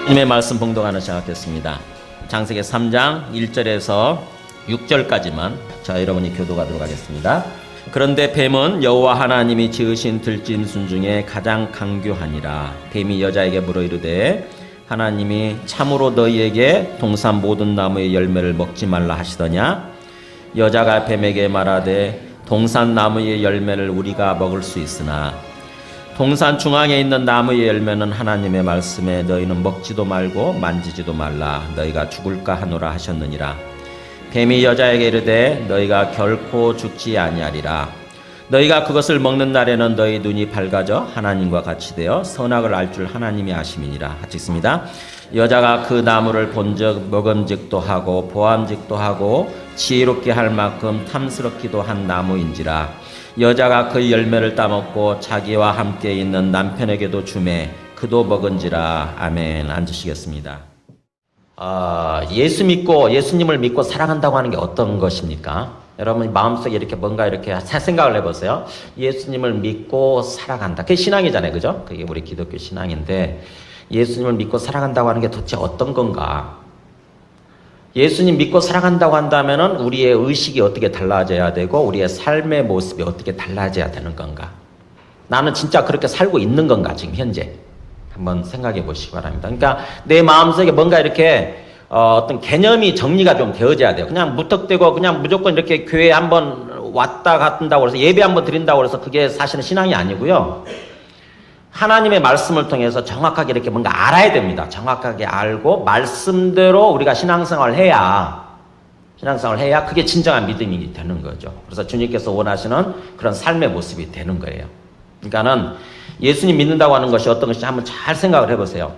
하나님의 말씀 봉독하는 시작하겠습니다. 창세기 3장 1절에서 6절까지만 자 여러분이 교도하도록 하겠습니다. 그런데 뱀은 여호와 하나님이 지으신 들짐승 중에 가장 강교하니라. 뱀이 여자에게 물어 이르되 하나님이 참으로 너희에게 동산 모든 나무의 열매를 먹지 말라 하시더냐? 여자가 뱀에게 말하되 동산 나무의 열매를 우리가 먹을 수 있으나 동산 중앙에 있는 나무의 열매는 하나님의 말씀에 너희는 먹지도 말고 만지지도 말라 너희가 죽을까 하노라 하셨느니라. 뱀이 여자에게 이르되 너희가 결코 죽지 아니하리라. 너희가 그것을 먹는 날에는 너희 눈이 밝아져 하나님과 같이 되어 선악을 알 줄 하나님이 아심이니라. 같이 있습니다. 여자가 그 나무를 본즉 먹음직도 하고 보암직도 하고 지혜롭게 할 만큼 탐스럽기도 한 나무인지라. 여자가 그 열매를 따먹고 자기와 함께 있는 남편에게도 주매 그도 먹은지라. 아멘. 앉으시겠습니다. 예수님을 믿고 사랑한다고 하는 게 어떤 것입니까? 여러분 마음속에 이렇게 뭔가 이렇게 생각을 해보세요. 예수님을 믿고 살아간다. 그게 신앙이잖아요. 그죠? 그게 우리 기독교 신앙인데 예수님을 믿고 살아간다고 하는 게 도대체 어떤 건가? 예수님 믿고 살아간다고 한다면은 우리의 의식이 어떻게 달라져야 되고 우리의 삶의 모습이 어떻게 달라져야 되는 건가? 나는 진짜 그렇게 살고 있는 건가 지금 현재? 한번 생각해 보시기 바랍니다. 그러니까 내 마음속에 뭔가 이렇게 어떤 개념이 정리가 좀 되어져야 돼요. 그냥 무턱대고 그냥 무조건 이렇게 교회에 한번 왔다 갔다고 해서 예배 한번 드린다고 해서 그게 사실은 신앙이 아니고요. 하나님의 말씀을 통해서 정확하게 이렇게 뭔가 알아야 됩니다. 정확하게 알고 말씀대로 우리가 신앙생활을 해야 그게 진정한 믿음이 되는 거죠. 그래서 주님께서 원하시는 그런 삶의 모습이 되는 거예요. 그러니까는 예수님 믿는다고 하는 것이 어떤 것인지 한번 잘 생각을 해보세요.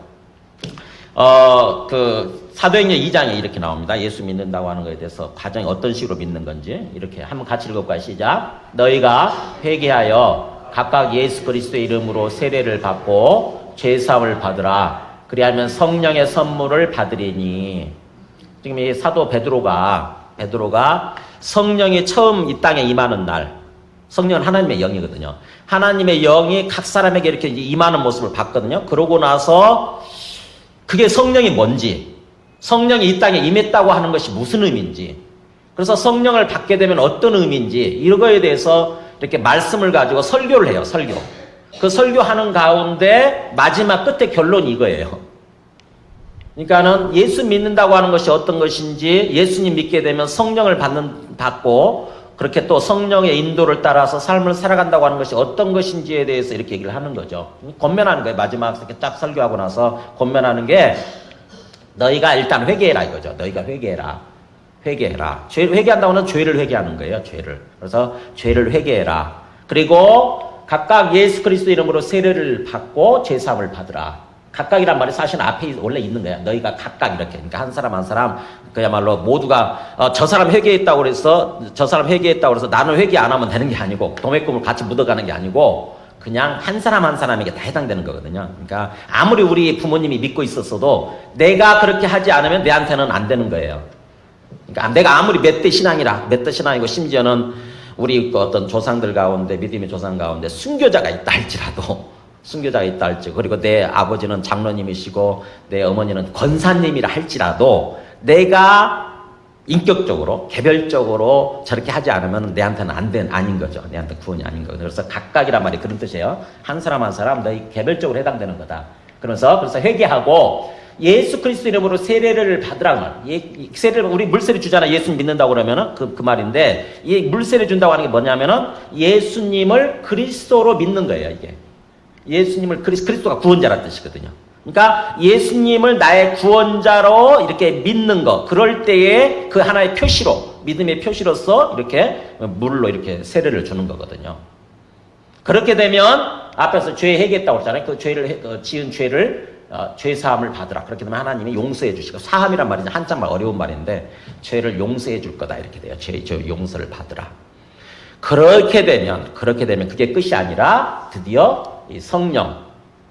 사도행전 2장에 이렇게 나옵니다. 예수 믿는다고 하는 것에 대해서 가정이 어떤 식으로 믿는 건지 이렇게 한번 같이 읽어볼까요? 시작. 너희가 회개하여 각각 예수 그리스도의 이름으로 세례를 받고 죄사함을 받으라. 그리하면 성령의 선물을 받으리니. 지금 이 사도 베드로가 성령이 처음 이 땅에 임하는 날, 성령은 하나님의 영이거든요. 하나님의 영이 각 사람에게 이렇게 임하는 모습을 봤거든요. 그러고 나서 그게 성령이 뭔지, 성령이 이 땅에 임했다고 하는 것이 무슨 의미인지, 그래서 성령을 받게 되면 어떤 의미인지 이거에 대해서 이렇게 말씀을 가지고 설교를 해요. 그 설교하는 가운데 마지막 끝에 결론이 이거예요. 그러니까는 예수 믿는다고 하는 것이 어떤 것인지, 예수님 믿게 되면 성령을 받고 그렇게 또 성령의 인도를 따라서 삶을 살아간다고 하는 것이 어떤 것인지에 대해서 이렇게 얘기를 하는 거죠. 권면하는 거예요. 마지막 이렇게 딱 설교하고 나서 권면하는 게 너희가 일단 회개해라 이거죠. 너희가 회개해라. 회개한다고 하면 죄를 회개하는 거예요. 죄를. 그래서 죄를 회개해라. 그리고 각각 예수 그리스도 이름으로 세례를 받고 죄사함을 받으라. 각각이란 말이 사실 앞에 원래 있는 거야. 너희가 각각 이렇게. 그러니까 한 사람 그야말로 모두가 저 사람 회개했다고 그래서 나는 회개 안 하면 되는 게 아니고 도매금을 같이 묻어가는 게 아니고 그냥 한 사람에게 다 해당되는 거거든요. 그러니까 아무리 우리 부모님이 믿고 있었어도 내가 그렇게 하지 않으면 내한테는 안 되는 거예요. 그러니까 내가 아무리 몇 대 신앙이고 심지어는 우리 어떤 조상들 가운데 믿음의 조상 가운데 순교자가 있다 할지라도 그리고 내 아버지는 장로님이시고 내 어머니는 권사님이라 할지라도 내가 인격적으로 개별적으로 저렇게 하지 않으면 내한테는 아닌 거죠. 내한테 구원이 아닌 거죠. 그래서 각각이란 말이 그런 뜻이에요. 한 사람 너희 개별적으로 해당되는 거다. 그래서 회개하고 예수 그리스도 이름으로 세례를 받으라. 세례를 우리 물세례 주잖아. 예수님 믿는다고 그러면은 그 말인데 이 물세례 준다고 하는 게 뭐냐면은 예수님을 그리스도로 믿는 거예요. 이게 예수님을 그리스도가 구원자라는 뜻이거든요. 그러니까 예수님을 나의 구원자로 이렇게 믿는 거. 그럴 때에 그 하나의 표시로 믿음의 표시로서 이렇게 물로 이렇게 세례를 주는 거거든요. 그렇게 되면 앞에서 죄 회개했다고 그랬잖아요. 그 죄를 지은 죄를 죄사함을 받으라. 그렇게 되면 하나님이 용서해 주시고, 사함이란 말이 한자말 어려운 말인데 죄를 용서해 줄 거다 이렇게 돼요. 죄 용서를 받으라. 그렇게 되면 그게 끝이 아니라 드디어 이 성령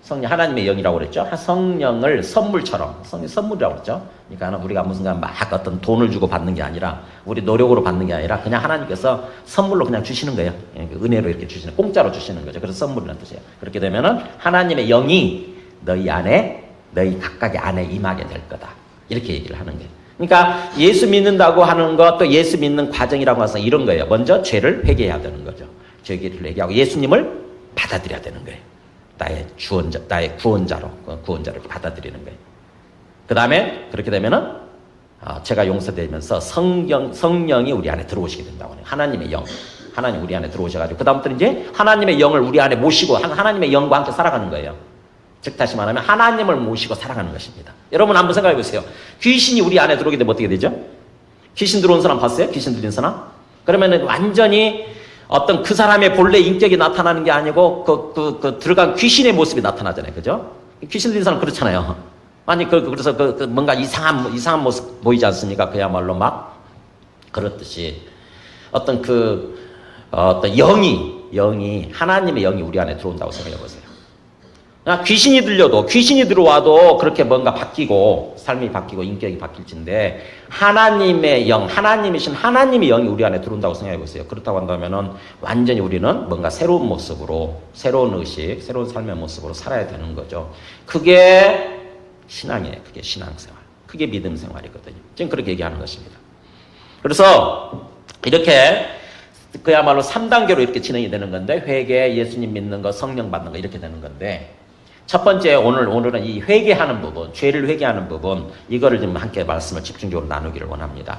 하나님의 영이라고 그랬죠. 성령을 선물처럼, 성령 선물이라고 그랬죠. 그러니까 우리가 무슨 막 어떤 돈을 주고 받는 게 아니라 우리 노력으로 받는 게 아니라 그냥 하나님께서 선물로 그냥 주시는 거예요. 은혜로 이렇게 공짜로 주시는 거죠. 그래서 선물이라는 뜻이에요. 그렇게 되면은 하나님의 영이 너희 안에 너희 각각의 안에 임하게 될 거다. 이렇게 얘기를 하는 거예요. 그러니까 예수 믿는다고 하는 것, 또 예수 믿는 과정이라고 해서 이런 거예요. 먼저 죄를 회개해야 되는 거죠. 죄를 회개하고 예수님을 받아들여야 되는 거예요. 나의 주원자, 나의 구원자로 받아들이는 거예요. 그 다음에 그렇게 되면은 죄가 용서되면서 성령이 우리 안에 들어오시게 된다고 해요. 하나님의 영, 하나님 우리 안에 들어오셔가지고 그 다음부터는 이제 하나님의 영을 우리 안에 모시고 하나님의 영과 함께 살아가는 거예요. 즉 다시 말하면 하나님을 모시고 살아가는 것입니다. 여러분 한번 생각해 보세요. 귀신이 우리 안에 들어오게 되면 어떻게 되죠? 귀신 들어온 사람 봤어요? 귀신 들린 사람? 그러면은 완전히 어떤 그 사람의 본래 인격이 나타나는 게 아니고 들어간 귀신의 모습이 나타나잖아요. 그죠? 귀신 들린 사람 그렇잖아요. 아니 그래서 뭔가 이상한 모습 보이지 않습니까? 그야말로 막 그렇듯이 어떤 어떤 영이 하나님의 영이 우리 안에 들어온다고 생각해 보세요. 귀신이 들어와도 그렇게 뭔가 바뀌고 삶이 바뀌고 인격이 바뀔진데 하나님의 영, 하나님이신 하나님의 영이 우리 안에 들어온다고 생각해 보세요. 그렇다고 한다면은 완전히 우리는 뭔가 새로운 모습으로, 새로운 의식, 새로운 삶의 모습으로 살아야 되는 거죠. 그게 신앙이에요. 그게 신앙생활. 그게 믿음 생활이거든요. 지금 그렇게 얘기하는 것입니다. 그래서 이렇게 그야말로 3단계로 이렇게 진행이 되는 건데 회개, 예수님 믿는 거, 성령 받는 거 이렇게 되는 건데 첫 번째 오늘은 이 회개하는 부분, 죄를 회개하는 부분 이거를 좀 함께 말씀을 집중적으로 나누기를 원합니다.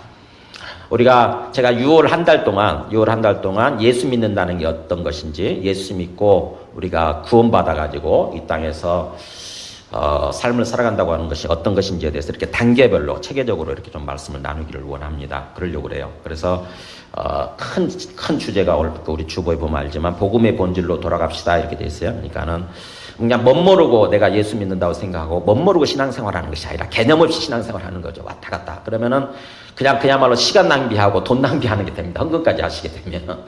제가 6월 한 달 동안 예수 믿는다는 게 어떤 것인지 예수 믿고 우리가 구원받아가지고 이 땅에서 삶을 살아간다고 하는 것이 어떤 것인지에 대해서 이렇게 단계별로 체계적으로 이렇게 좀 말씀을 나누기를 원합니다. 그러려고 그래요. 그래서 큰 주제가 우리 주보에 보면 알지만 복음의 본질로 돌아갑시다 이렇게 돼 있어요. 그러니까는 그냥 멋모르고 내가 예수 믿는다고 생각하고 멋모르고 신앙생활하는 것이 아니라 개념 없이 신앙생활하는 거죠. 왔다 갔다. 그러면은 그야말로 시간 낭비하고 돈 낭비하는 게 됩니다. 헌금까지 하시게 되면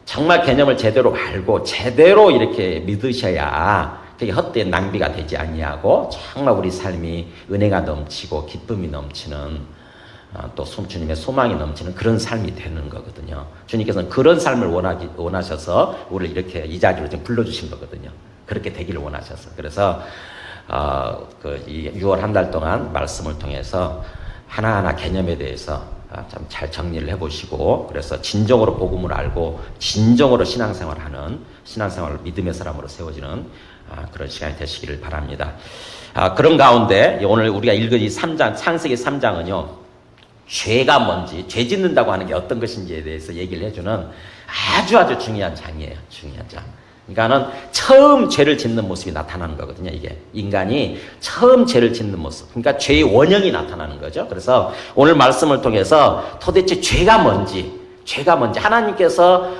정말 개념을 제대로 알고 제대로 이렇게 믿으셔야 그게 헛된 낭비가 되지 아니하고 정말 우리 삶이 은혜가 넘치고 기쁨이 넘치는 또 주님의 소망이 넘치는 그런 삶이 되는 거거든요. 주님께서는 그런 삶을 원하셔서 우리를 이렇게 이 자리로 좀 불러주신 거거든요. 그렇게 되기를 원하셔서. 그래서 이 6월 한 달 동안 말씀을 통해서 하나하나 개념에 대해서 참 잘 정리를 해보시고 그래서 진정으로 복음을 알고 진정으로 신앙생활을 믿음의 사람으로 세워지는 그런 시간이 되시기를 바랍니다. 그런 가운데 오늘 우리가 읽은 이 3장, 창세기 3장은요. 죄가 뭔지, 죄 짓는다고 하는 게 어떤 것인지에 대해서 얘기를 해주는 아주 중요한 장이에요. 중요한 장. 그러니까는 처음 죄를 짓는 모습이 나타나는 거거든요. 이게 인간이 처음 죄를 짓는 모습. 그러니까 죄의 원형이 나타나는 거죠. 그래서 오늘 말씀을 통해서 도대체 죄가 뭔지 하나님께서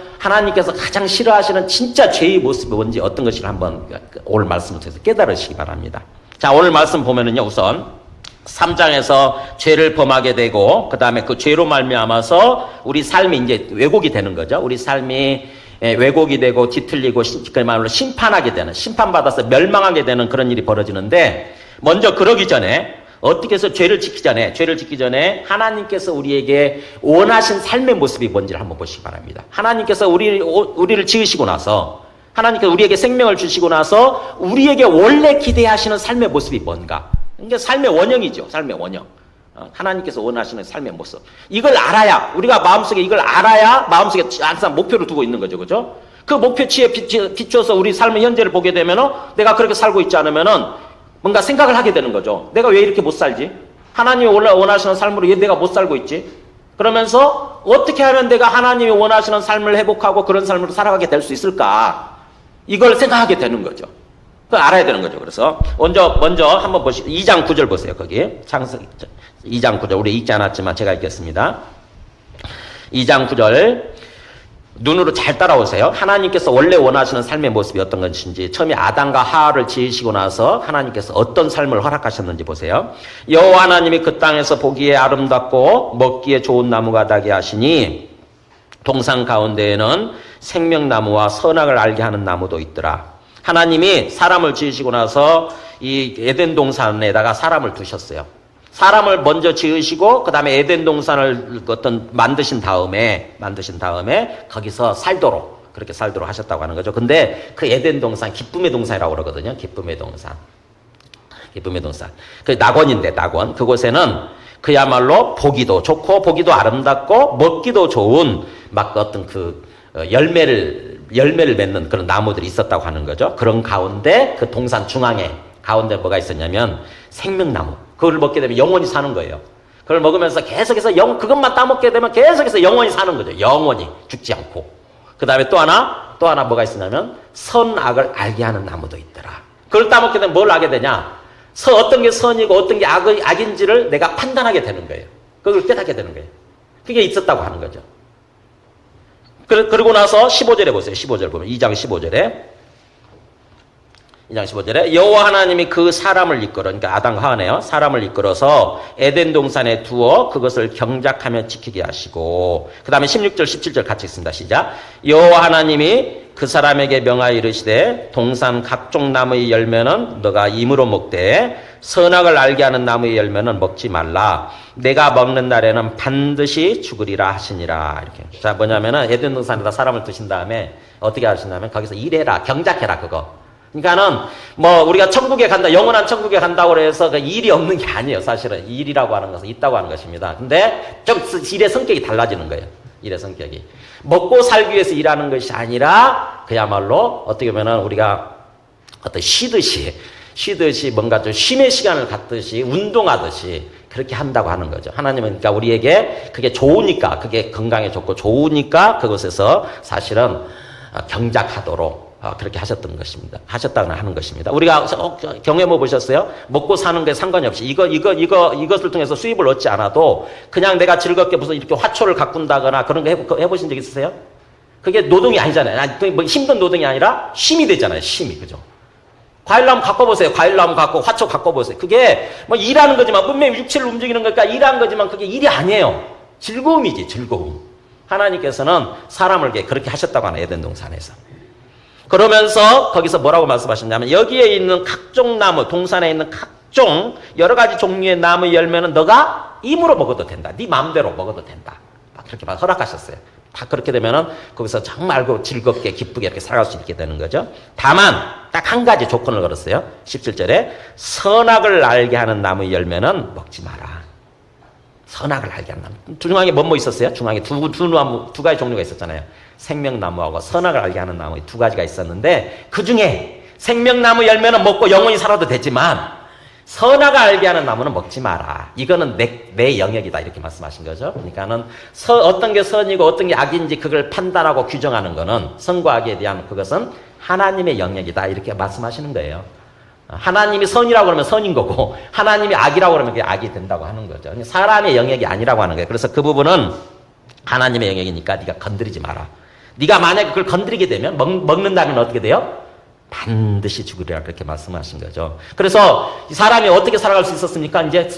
가장 싫어하시는 진짜 죄의 모습이 뭔지 어떤 것인가 한번 오늘 말씀을 통해서 깨달으시기 바랍니다. 자, 오늘 말씀 보면은요, 우선 3장에서 죄를 범하게 되고 그 다음에 그 죄로 말미암아서 우리 삶이 이제 왜곡이 되는 거죠. 우리 삶이 왜곡이 되고 뒤틀리고 그야말로 심판받아서 멸망하게 되는 그런 일이 벌어지는데 먼저 그러기 전에 어떻게 해서 죄를 짓기 전에 하나님께서 우리에게 원하신 삶의 모습이 뭔지를 한번 보시기 바랍니다. 하나님께서 우리를 지으시고 나서 하나님께서 우리에게 생명을 주시고 나서 우리에게 원래 기대하시는 삶의 모습이 뭔가. 이게 삶의 원형이죠. 삶의 원형. 하나님께서 원하시는 삶의 모습. 이걸 알아야, 우리가 마음속에 이걸 알아야 마음속에 항상 목표를 두고 있는 거죠. 그죠? 그 목표치에 비추어서 우리 삶의 현재를 보게 되면은 내가 그렇게 살고 있지 않으면은 뭔가 생각을 하게 되는 거죠. 내가 왜 이렇게 못 살지? 하나님이 원하시는 삶으로 왜 내가 못 살고 있지? 그러면서 어떻게 하면 내가 하나님이 원하시는 삶을 회복하고 그런 삶으로 살아가게 될 수 있을까? 이걸 생각하게 되는 거죠. 그걸 알아야 되는 거죠. 그래서 먼저 한번 보시죠. 2장 9절 보세요. 거기 창세기 2장 9절 우리 읽지 않았지만 제가 읽겠습니다. 2장 9절 눈으로 잘 따라오세요. 하나님께서 원래 원하시는 삶의 모습이 어떤 것인지 처음에 아담과 하와를 지으시고 나서 하나님께서 어떤 삶을 허락하셨는지 보세요. 여호와 하나님이 그 땅에서 보기에 아름답고 먹기에 좋은 나무가 나게 하시니 동산 가운데에는 생명나무와 선악을 알게 하는 나무도 있더라. 하나님이 사람을 지으시고 나서 이 에덴 동산에다가 사람을 두셨어요. 사람을 먼저 지으시고 그 다음에 에덴 동산을 만드신 다음에 거기서 그렇게 살도록 하셨다고 하는 거죠. 근데 그 에덴 동산 기쁨의 동산이라고 그러거든요. 기쁨의 동산. 기쁨의 동산. 그 낙원인데, 낙원. 그곳에는 그야말로 보기도 좋고, 보기도 아름답고, 먹기도 좋은, 막 어떤 열매를 맺는 그런 나무들이 있었다고 하는 거죠. 그런 가운데, 그 동산 중앙에, 가운데 뭐가 있었냐면, 생명나무. 그걸 먹게 되면 영원히 사는 거예요. 그걸 먹으면서 계속해서 그것만 따먹게 되면 계속해서 영원히 사는 거죠. 영원히 죽지 않고. 그 다음에 또 하나 뭐가 있었냐면 선악을 알게 하는 나무도 있더라. 그걸 따먹게 되면 뭘 알게 되냐? 어떤 게 선이고 어떤 게 악인지를 내가 판단하게 되는 거예요. 그걸 깨닫게 되는 거예요. 그게 있었다고 하는 거죠. 그러고 나서 15절에 보세요. 15절 보면 2장 15절에 여호와 하나님이 그 사람을 이끌어, 그러니까 아담과 하와네요. 사람을 이끌어서 에덴 동산에 두어 그것을 경작하며 지키게 하시고, 그 다음에 16절 17절 같이 읽습니다. 시작. 여호와 하나님이 그 사람에게 명하여 이르시되 동산 각종 나무의 열매는 너가 임으로 먹되 선악을 알게 하는 나무의 열매는 먹지 말라. 내가 먹는 날에는 반드시 죽으리라 하시니라. 이렇게. 자, 뭐냐면은 에덴 동산에다 사람을 두신 다음에 어떻게 하시냐면 거기서 일해라, 경작해라, 그거. 그러니까는 뭐 우리가 천국에 간다, 영원한 천국에 간다고 해서 그 일이 없는 게 아니에요. 사실은 일이라고 하는 것은 있다고 하는 것입니다. 근데 좀 일의 성격이 달라지는 거예요. 일의 성격이 먹고 살기 위해서 일하는 것이 아니라 그야말로 어떻게 보면은 우리가 어떤 쉬듯이 뭔가 좀 쉼의 시간을 갖듯이 운동하듯이 그렇게 한다고 하는 거죠. 하나님은 그러니까 우리에게 그게 좋으니까, 그게 건강에 좋고 좋으니까 그것에서 사실은 경작하도록 그렇게 하셨다고 하는 것입니다. 우리가 경험해 보셨어요? 먹고 사는 게 상관이 없이 이것을 통해서 수입을 얻지 않아도 그냥 내가 즐겁게 무슨 이렇게 화초를 가꾼다거나 그런 거 해보신 적 있으세요? 그게 노동이 아니잖아요. 뭐 힘든 노동이 아니라 쉼이 되잖아요. 쉼이. 그죠? 과일나무 갖고 보세요. 과일나무 갖고 화초 갖고 보세요. 그게 뭐 일하는 거지만 분명히 육체를 움직이는 거니까 일하는 거지만 그게 일이 아니에요. 즐거움이지, 즐거움. 하나님께서는 사람을 그렇게 하셨다고 하는 에덴 동산에서. 그러면서 거기서 뭐라고 말씀하셨냐면 여기에 있는 각종 나무, 동산에 있는 각종 여러 가지 종류의 나무 열매는 너가 임으로 먹어도 된다. 네 마음대로 먹어도 된다. 그렇게 허락하셨어요. 다 그렇게 되면은 거기서 정말 즐겁게 기쁘게 이렇게 살아갈 수 있게 되는 거죠. 다만 딱 한 가지 조건을 걸었어요. 17절에 선악을 알게 하는 나무 열매는 먹지 마라. 선악을 알게 하는 나무. 중앙에 뭐 있었어요? 중앙에 두 가지 종류가 있었잖아요. 생명나무하고 선악을 알게 하는 나무 두 가지가 있었는데 그 중에 생명나무 열매는 먹고 영원히 살아도 되지만 선악을 알게 하는 나무는 먹지 마라. 이거는 내 영역이다 이렇게 말씀하신 거죠. 그러니까는 어떤 게 선이고 어떤 게 악인지 그걸 판단하고 규정하는 거는 선과 악에 대한 그것은 하나님의 영역이다 이렇게 말씀하시는 거예요. 하나님이 선이라고 그러면 선인 거고 하나님이 악이라고 그러면 그게 악이 된다고 하는 거죠. 사람의 영역이 아니라고 하는 거예요. 그래서 그 부분은 하나님의 영역이니까 네가 건드리지 마라. 네가 만약에 그걸 건드리게 되면 먹는다면 어떻게 돼요? 반드시 죽으리라 그렇게 말씀하신 거죠. 그래서 이 사람이 어떻게 살아갈 수 있었습니까? 이제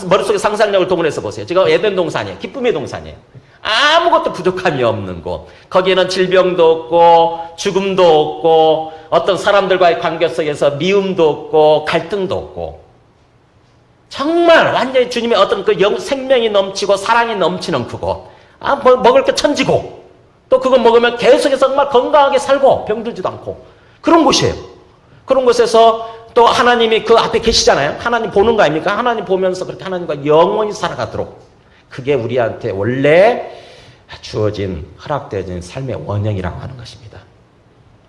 머릿속에 상상력을 동원해서 보세요. 지금 에덴 동산이에요. 기쁨의 동산이에요. 아무것도 부족함이 없는 곳. 거기에는 질병도 없고 죽음도 없고 어떤 사람들과의 관계 속에서 미움도 없고 갈등도 없고 정말 완전히 주님의 어떤 그 생명이 넘치고 사랑이 넘치는 그곳. 먹을 게 천지고 또 그거 먹으면 계속해서 정말 건강하게 살고 병들지도 않고 그런 곳이에요. 그런 곳에서 또 하나님이 그 앞에 계시잖아요. 하나님 보는 거 아닙니까? 하나님 보면서 그렇게 하나님과 영원히 살아가도록 그게 우리한테 원래 주어진 허락되어진 삶의 원형이라고 하는 것입니다.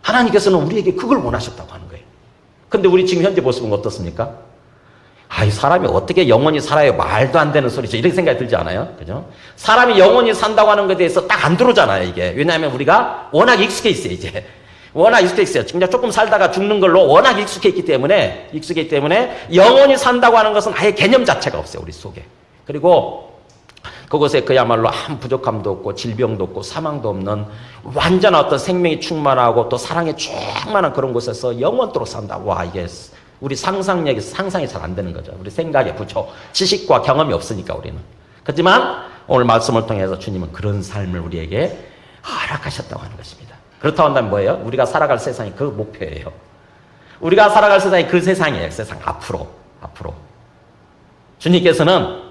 하나님께서는 우리에게 그걸 원하셨다고 하는 거예요. 근데 우리 지금 현재 모습은 어떻습니까? 이 사람이 어떻게 영원히 살아요? 말도 안 되는 소리죠. 이런 생각이 들지 않아요? 그죠? 사람이 영원히 산다고 하는 것에 대해서 딱 안 들어오잖아요, 이게. 왜냐하면 우리가 워낙 익숙해 있어요, 이제. 워낙 익숙해 있어요. 그냥 조금 살다가 죽는 걸로 워낙 익숙해 있기 때문에 영원히 산다고 하는 것은 아예 개념 자체가 없어요, 우리 속에. 그리고 그곳에 그야말로 아무 부족함도 없고 질병도 없고 사망도 없는 완전한 어떤 생명이 충만하고 또 사랑이 충만한 그런 곳에서 영원토록 산다. 와, 이게 우리 상상이 잘 안 되는 거죠. 우리 생각에 부족, 지식과 경험이 없으니까 우리는. 그렇지만 오늘 말씀을 통해서 주님은 그런 삶을 우리에게 허락하셨다고 하는 것입니다. 그렇다고 한다면 뭐예요? 우리가 살아갈 세상이 그 목표예요. 우리가 살아갈 세상이 그 세상이에요. 세상 앞으로. 주님께서는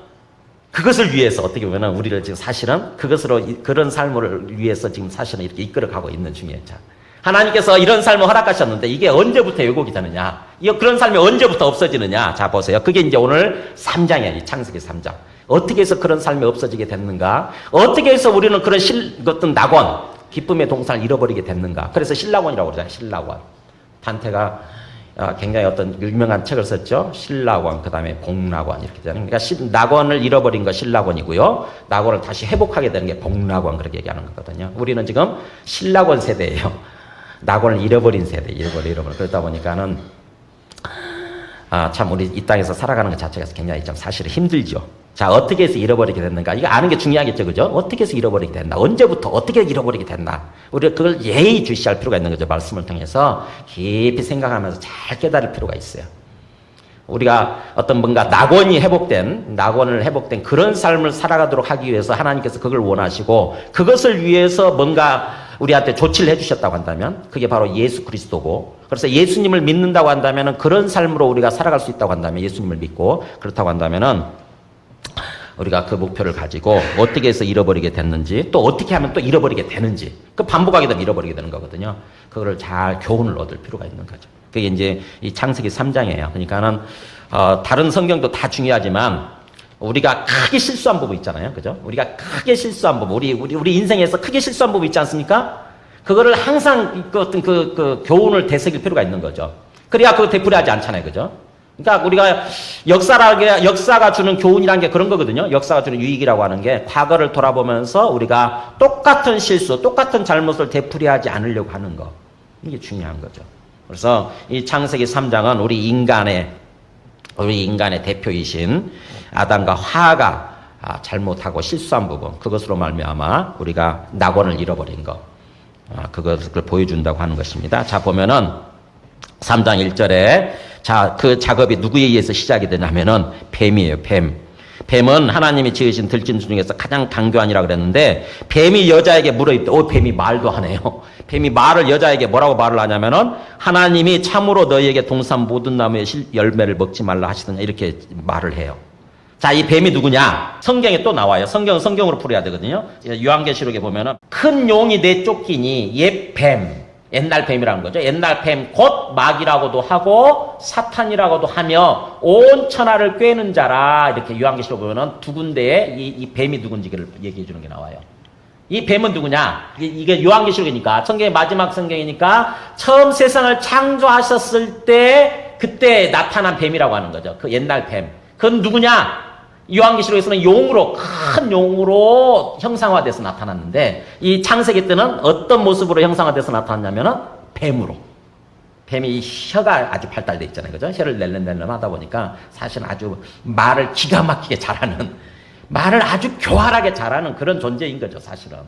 그것을 위해서 어떻게 보면 우리를 지금 사실은 그런 삶을 위해서 지금 사실은 이렇게 이끌어가고 있는 중이에요. 자, 하나님께서 이런 삶을 허락하셨는데 이게 언제부터 왜곡이 되느냐? 그런 삶이 언제부터 없어지느냐? 자, 보세요. 그게 이제 오늘 3장이에요. 창세기 3장. 어떻게 해서 그런 삶이 없어지게 됐는가? 어떻게 해서 우리는 그런 어떤 낙원, 기쁨의 동산을 잃어버리게 됐는가? 그래서 신락원이라고 그러잖아요. 신락원. 단테가 굉장히 어떤 유명한 책을 썼죠. 신락원, 그 다음에 복락원 이렇게 되는. 그러니까 낙원을 잃어버린 거 신락원이고요. 낙원을 다시 회복하게 되는 게 복락원 그렇게 얘기하는 거거든요. 우리는 지금 신락원 세대예요. 낙원을 잃어버린 세대, 잃어버린. 그러다 보니까는 참 우리 이 땅에서 살아가는 것 자체가 굉장히 좀 사실은 힘들죠. 자, 어떻게 해서 잃어버리게 됐는가? 이거 아는 게 중요하겠죠, 그죠? 어떻게 해서 잃어버리게 됐나? 언제부터 어떻게 잃어버리게 됐나? 우리가 그걸 예의주시할 필요가 있는 거죠. 말씀을 통해서 깊이 생각하면서 잘 깨달을 필요가 있어요. 우리가 어떤 뭔가 낙원을 회복된 그런 삶을 살아가도록 하기 위해서 하나님께서 그걸 원하시고 그것을 위해서 뭔가 우리한테 조치를 해주셨다고 한다면 그게 바로 예수 그리스도고, 그래서 예수님을 믿는다고 한다면 그런 삶으로 우리가 살아갈 수 있다고 한다면, 예수님을 믿고 그렇다고 한다면은 우리가 그 목표를 가지고 어떻게 해서 잃어버리게 됐는지, 또 어떻게 하면 또 잃어버리게 되는지, 그 반복하게 되면 잃어버리게 되는 거거든요. 그거를 잘 교훈을 얻을 필요가 있는 거죠. 그게 이제 이 창세기 3장이에요. 그러니까는 다른 성경도 다 중요하지만 우리가 크게 실수한 부분 있잖아요. 그죠? 우리가 크게 실수한 부분, 우리 인생에서 크게 실수한 부분 있지 않습니까? 그거를 항상 어떤 그 교훈을 되새길 필요가 있는 거죠. 그래야 그거 되풀이하지 않잖아요. 그죠? 그러니까 우리가 역사가 주는 교훈이라는 게 그런 거거든요. 역사가 주는 유익이라고 하는 게 과거를 돌아보면서 우리가 똑같은 실수, 똑같은 잘못을 되풀이하지 않으려고 하는 거. 이게 중요한 거죠. 그래서 이 창세기 3장은 우리 인간의 대표이신 아담과 하와가 잘못하고 실수한 부분, 그것으로 말미암아 우리가 낙원을 잃어버린 거, 그것을 보여준다고 하는 것입니다. 자, 보면은 3장 1절에 자, 그 작업이 누구에 의해서 시작이 되냐면은 뱀이에요. 뱀은 하나님이 지으신 들짐승 중에서 가장 강교한이라고 그랬는데, 뱀이 여자에게 물어있대. 뱀이 말도 하네요. 뱀이 여자에게 뭐라고 말을 하냐면은 하나님이 참으로 너희에게 동산 모든 나무의 열매를 먹지 말라 하시더냐, 이렇게 말을 해요. 자, 이 뱀이 누구냐? 성경에 또 나와요. 성경은 성경으로 풀어야 되거든요. 요한계시록에 보면은 큰 용이 내쫓기니 옛 뱀, 옛날 뱀이라는 거죠. 옛날 뱀, 곧 마귀라고도 하고 사탄이라고도 하며 온 천하를 꿰는 자라. 이렇게 요한계시록 보면은 두 군데에 이 뱀이 누군지를 얘기해 주는 게 나와요. 이 뱀은 누구냐? 이게 요한계시록이니까, 성경의 마지막 성경이니까 처음 세상을 창조하셨을 때 그때 나타난 뱀이라고 하는 거죠. 그 옛날 뱀. 그건 누구냐? 요한계시록에서는 큰 용으로 형상화돼서 나타났는데, 이 창세기 때는 어떤 모습으로 형상화돼서 나타났냐면은 뱀으로. 뱀이 혀가 아주 발달돼 있잖아요. 그죠? 혀를 낼름낼름 하다 보니까 사실은 아주 말을 기가 막히게 잘하는, 말을 아주 교활하게 잘하는 그런 존재인 거죠, 사실은.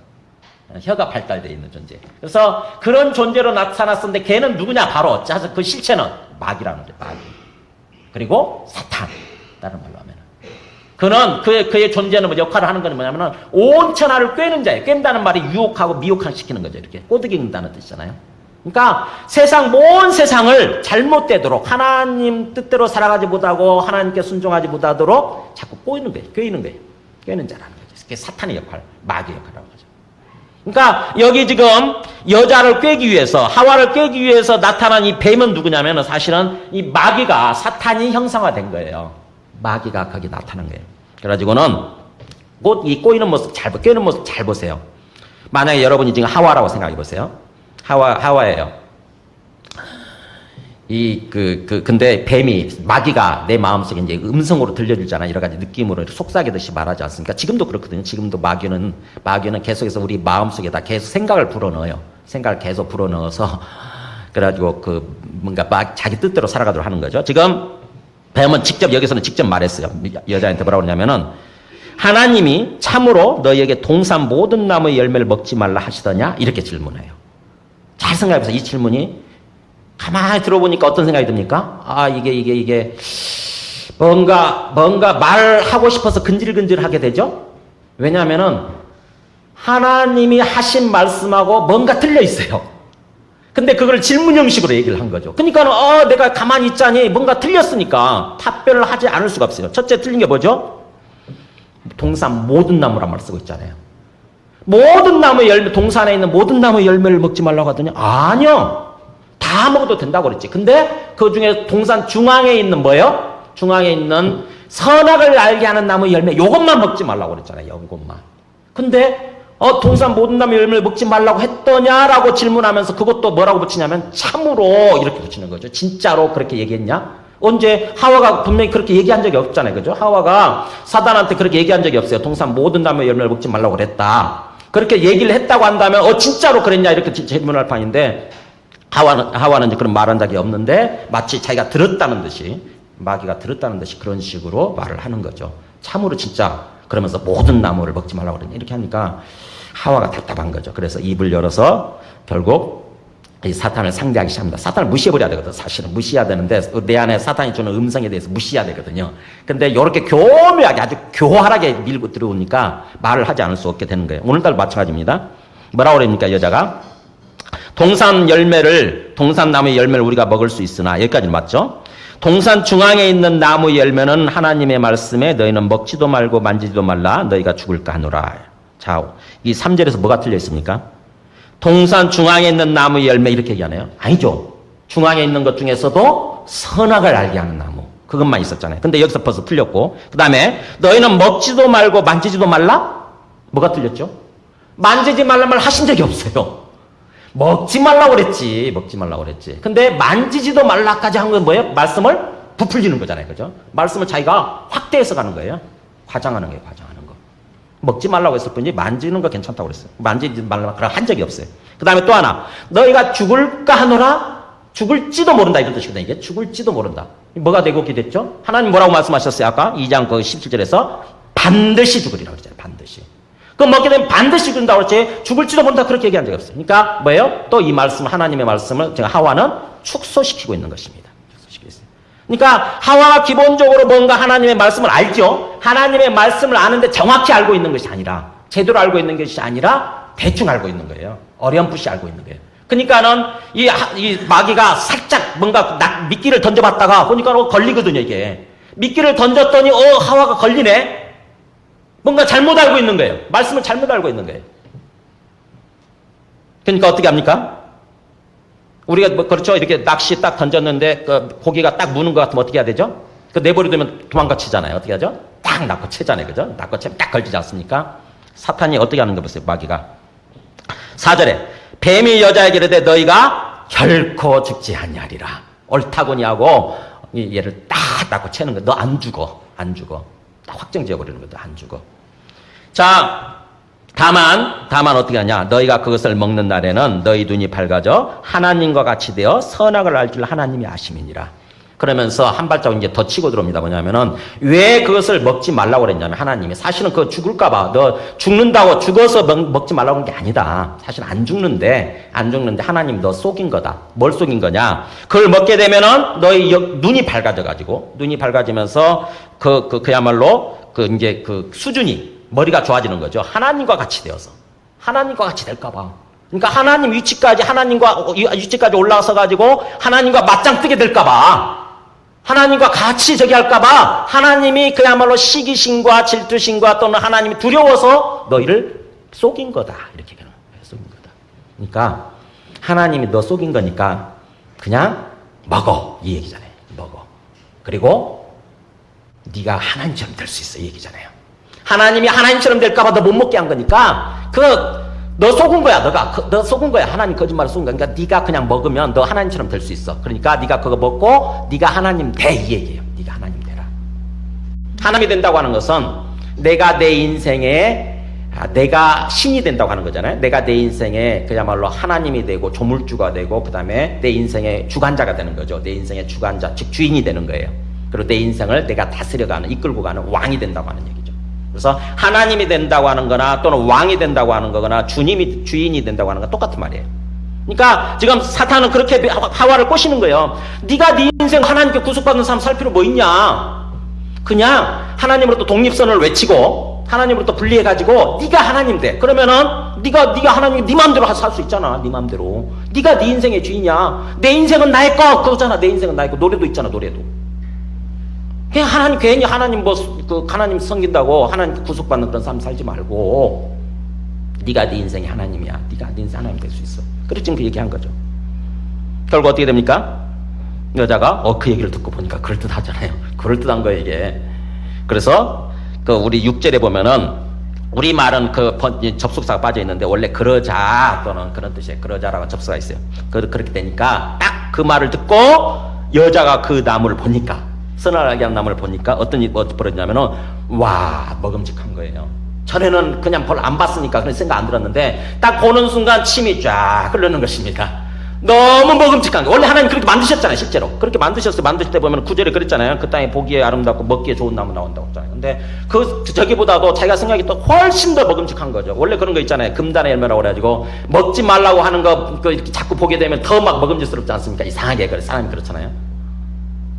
혀가 발달되어 있는 존재. 그래서 그런 존재로 나타났었는데 걔는 누구냐? 바로 그 실체는 마귀라는 거죠. 마귀. 그리고 사탄. 다른 말로 하면. 그는 그의 존재는 역할을 하는 건 뭐냐면은 온 천하를 꿰는 자예요. 꿰는다는 말이 유혹하고 미혹시키는 거죠. 이렇게 꼬드긴다는 뜻이잖아요. 그러니까 온 세상을 잘못되도록, 하나님 뜻대로 살아가지 못하고 하나님께 순종하지 못하도록 자꾸 꿰는 거예요. 꿰는 자라는 거죠. 그게 사탄의 역할, 마귀의 역할이라고 하죠. 그러니까 여기 지금 여자를 꿰기 위해서, 하와를 꿰기 위해서 나타난 이 뱀은 누구냐면은 사실은 이 마귀가, 사탄이 형상화된 거예요. 마귀가 거기 나타난 거예요. 그래가지고는 곧 이 꿰는 모습 잘 보세요. 만약에 여러분이 지금 하와라고 생각해 보세요. 하와예요. 근데 마귀가 내 마음속에 이제 음성으로 들려주잖아. 여러 가지 느낌으로 속삭이듯이 말하지 않습니까? 지금도 그렇거든요. 지금도 마귀는 계속해서 우리 마음속에다 계속 생각을 불어넣어요. 생각을 계속 불어넣어서, 그래가지고 뭔가 자기 뜻대로 살아가도록 하는 거죠. 지금 뱀은 여기서는 직접 말했어요. 여자한테 뭐라고 그러냐면은 하나님이 참으로 너희에게 동산 모든 나무의 열매를 먹지 말라 하시더냐? 이렇게 질문해요. 잘 생각해보세요. 이 질문이 가만히 들어보니까 어떤 생각이 듭니까? 이게 뭔가 말하고 싶어서 근질근질하게 되죠? 왜냐하면은 하나님이 하신 말씀하고 뭔가 틀려 있어요. 근데 그걸 질문 형식으로 얘기를 한 거죠. 그러니까 내가 가만히 있자니 뭔가 틀렸으니까 답변을 하지 않을 수가 없어요. 첫째 틀린 게 뭐죠? 동산 모든 나무란 말 쓰고 있잖아요. 모든 나무 열매, 동산에 있는 모든 나무 열매를 먹지 말라고 하더니 아니요. 다 먹어도 된다고 그랬지. 근데 그 중에 동산 중앙에 있는 뭐예요? 중앙에 있는 선악을 알게 하는 나무 열매 요것만 먹지 말라고 그랬잖아요. 요것만. 근데 동산 모든 나무 열매를 먹지 말라고 했더냐라고 질문하면서 그것도 뭐라고 붙이냐면 참으로 이렇게 붙이는 거죠. 진짜로 그렇게 얘기했냐? 언제 하와가 분명히 그렇게 얘기한 적이 없잖아요. 그죠? 하와가 사단한테 그렇게 얘기한 적이 없어요. 동산 모든 나무 열매를 먹지 말라고 그랬다. 그렇게 얘기를 했다고 한다면 진짜로 그랬냐 이렇게 질문할 판인데 하와는 이제 그런 말한 적이 없는데 마치 자기가 들었다는 듯이 마귀가 들었다는 듯이 그런 식으로 말을 하는 거죠. 참으로 진짜 그러면서 모든 나무를 먹지 말라고 그랬냐 이렇게 하니까 하와가 답답한 거죠. 그래서 입을 열어서 결국 이 사탄을 상대하기 시작합니다. 사탄을 무시해버려야 되거든. 사실은 무시해야 되는데 내 안에 사탄이 주는 음성에 대해서 무시해야 되거든요. 근데 이렇게 교묘하게 아주 교활하게 밀고 들어오니까 말을 하지 않을 수 없게 되는 거예요. 오늘날 마찬가지입니다. 뭐라고 그럽니까 여자가? 동산 나무의 열매를 우리가 먹을 수 있으나 여기까지는 맞죠? 동산 중앙에 있는 나무 열매는 하나님의 말씀에 너희는 먹지도 말고 만지지도 말라 너희가 죽을까 하노라. 자, 이 3절에서 뭐가 틀려 있습니까? 동산 중앙에 있는 나무 열매 이렇게 얘기하네요. 아니죠. 중앙에 있는 것 중에서도 선악을 알게 하는 나무. 그것만 있었잖아요. 근데 여기서 벌써 틀렸고 그 다음에 너희는 먹지도 말고 만지지도 말라? 뭐가 틀렸죠? 만지지 말라 말 하신 적이 없어요. 먹지 말라고 그랬지. 먹지 말라고 그랬지. 근데 만지지도 말라까지 한 건 뭐예요? 말씀을 부풀리는 거잖아요. 그죠? 말씀을 자기가 확대해서 가는 거예요. 과장하는 거예요. 과장하는 거. 먹지 말라고 했을 뿐이지 만지는 거 괜찮다고 그랬어요. 만지지 말라고 그런 한 적이 없어요. 그 다음에 또 하나. 너희가 죽을까 하노라? 죽을지도 모른다. 이런 뜻이거든요. 이게 죽을지도 모른다. 뭐가 되고 기됐죠? 하나님 뭐라고 말씀하셨어요? 아까 2장 그 17절에서 반드시 죽으리라고 그랬잖아요. 반드시. 그럼 먹게 되면 반드시 죽는다고 그랬지 죽을지도 모른다 그렇게 얘기한 적이 없어요. 그러니까 뭐예요? 또 이 말씀 하나님의 말씀을 제가 하와는 축소시키고 있는 것입니다. 축소시키고 있어요. 그러니까 하와가 기본적으로 뭔가 하나님의 말씀을 알죠. 하나님의 말씀을 아는데 정확히 알고 있는 것이 아니라 제대로 알고 있는 것이 아니라 대충 알고 있는 거예요. 어렴풋이 알고 있는 거예요. 그러니까는 이 마귀가 살짝 뭔가 미끼를 던져봤다가 보니까 걸리거든요. 이게 미끼를 던졌더니 하와가 걸리네. 뭔가 잘못 알고 있는 거예요. 말씀을 잘못 알고 있는 거예요. 그러니까 어떻게 합니까? 우리가 그렇죠. 이렇게 낚시 딱 던졌는데 그 고기가 딱 무는 것 같으면 어떻게 해야 되죠? 그 내버려두면 도망가 치잖아요. 어떻게 하죠? 딱 낚고 채잖아요. 그죠? 낚고 채면 딱 걸리지 않습니까? 사탄이 어떻게 하는 거 보세요. 마귀가. 4절에 뱀이 여자에게 이르되 너희가 결코 죽지 아니하리라. 옳다고니 하고 얘를 딱 낚고 채는 거야. 너 안 죽어. 안 죽어. 딱 확정 지어버리는 거죠. 안 죽어. 자, 다만 어떻게 하냐. 너희가 그것을 먹는 날에는 너희 눈이 밝아져 하나님과 같이 되어 선악을 알 줄 하나님이 아심이니라. 그러면서 한 발자국 이제 더 치고 들어옵니다. 뭐냐면은 왜 그것을 먹지 말라고 그랬냐면 하나님이 사실은 그거 죽을까봐 너 죽는다고 죽어서 먹지 말라고 한 게 아니다. 사실 안 죽는데 하나님 너 속인 거다. 뭘 속인 거냐? 그걸 먹게 되면은 너희 눈이 밝아져가지고 눈이 밝아지면서 그야말로 이제 그 수준이 머리가 좋아지는 거죠. 하나님과 같이 되어서 하나님과 같이 될까봐. 그러니까 하나님 위치까지 올라서 가지고 하나님과 맞짱 뜨게 될까봐. 하나님과 같이 저기 할까봐 하나님이 그야말로 시기심과 질투심과 또는 하나님이 두려워서 너희를 속인 거다. 이렇게 얘기하는 거예요. 속인 거다. 그러니까 하나님이 너 속인 거니까 그냥 먹어. 이 얘기잖아요. 먹어. 그리고 네가 하나님처럼 될 수 있어. 이 얘기잖아요. 하나님이 하나님처럼 될까봐 너 못 먹게 한 거니까 너 속은 거야. 너 속은 거야. 하나님 거짓말을 속은 거야. 그러니까 네가 그냥 먹으면 너 하나님처럼 될 수 있어. 그러니까 네가 그거 먹고 네가 하나님 돼. 이 얘기예요. 네가 하나님 되라. 하나님이 된다고 하는 것은 내가 내 인생에 내가 신이 된다고 하는 거잖아요. 내가 내 인생에 그야말로 하나님이 되고 조물주가 되고 그 다음에 내 인생의 주관자가 되는 거죠. 내 인생의 주관자, 즉 주인이 되는 거예요. 그리고 내 인생을 내가 다스려가는, 이끌고 가는 왕이 된다고 하는 얘기죠. 그래서 하나님이 된다고 하는 거나 또는 왕이 된다고 하는 거거나 주인이 된다고 하는 건 똑같은 말이에요. 그러니까 지금 사탄은 그렇게 하와를 꼬시는 거예요. 네가 네 인생 하나님께 구속받는 사람 살 필요 뭐 있냐. 그냥 하나님으로부터 독립선을 외치고 하나님으로부터 분리해가지고 네가 하나님 돼. 그러면은 네가 하나님 네 마음대로 살 수 있잖아. 네 마음대로. 네가 네 인생의 주인이야. 내 인생은 나의 거 그거잖아. 내 인생은 나의 거. 노래도 있잖아. 노래도. 그냥 하나님 괜히 하나님 하나님 섬긴다고 하나님 구속받는 그런 삶 살지 말고 네가 네 인생이 하나님이야. 네가 네 인생 하나님 될 수 있어. 그래서 지금 그 얘기한 거죠. 결국 어떻게 됩니까? 여자가 그 얘기를 듣고 보니까 그럴듯하잖아요. 그럴듯한 거예요 이게. 그래서 그 우리 6절에 보면은 우리말은 그 접속사가 빠져 있는데 원래 그러자 또는 그런 뜻이에요. 그러자라고 접속사가 있어요. 그렇게 되니까 딱 그 말을 듣고 여자가 그 나무를 보니까 선을 알게 한 나무를 보니까 어떤 일이 벌어지냐면은 와 먹음직한 거예요. 전에는 그냥 별로 안 봤으니까 그런 생각 안 들었는데 딱 보는 순간 침이 쫙 흐르는 것입니다. 너무 먹음직한 거. 원래 하나님 그렇게 만드셨잖아요. 실제로 그렇게 만드셨어요. 만드실 때 보면 9절에 그랬잖아요. 그 땅에 보기에 아름답고 먹기에 좋은 나무 나온다고 했잖아요. 근데 저기보다도 자기가 생각이 또 훨씬 더 먹음직한 거죠. 원래 그런 거 있잖아요. 금단의 열매라고 그래가지고 먹지 말라고 하는 거 이렇게 자꾸 보게 되면 더 막 먹음직스럽지 않습니까? 이상하게 그래. 사람이 그렇잖아요.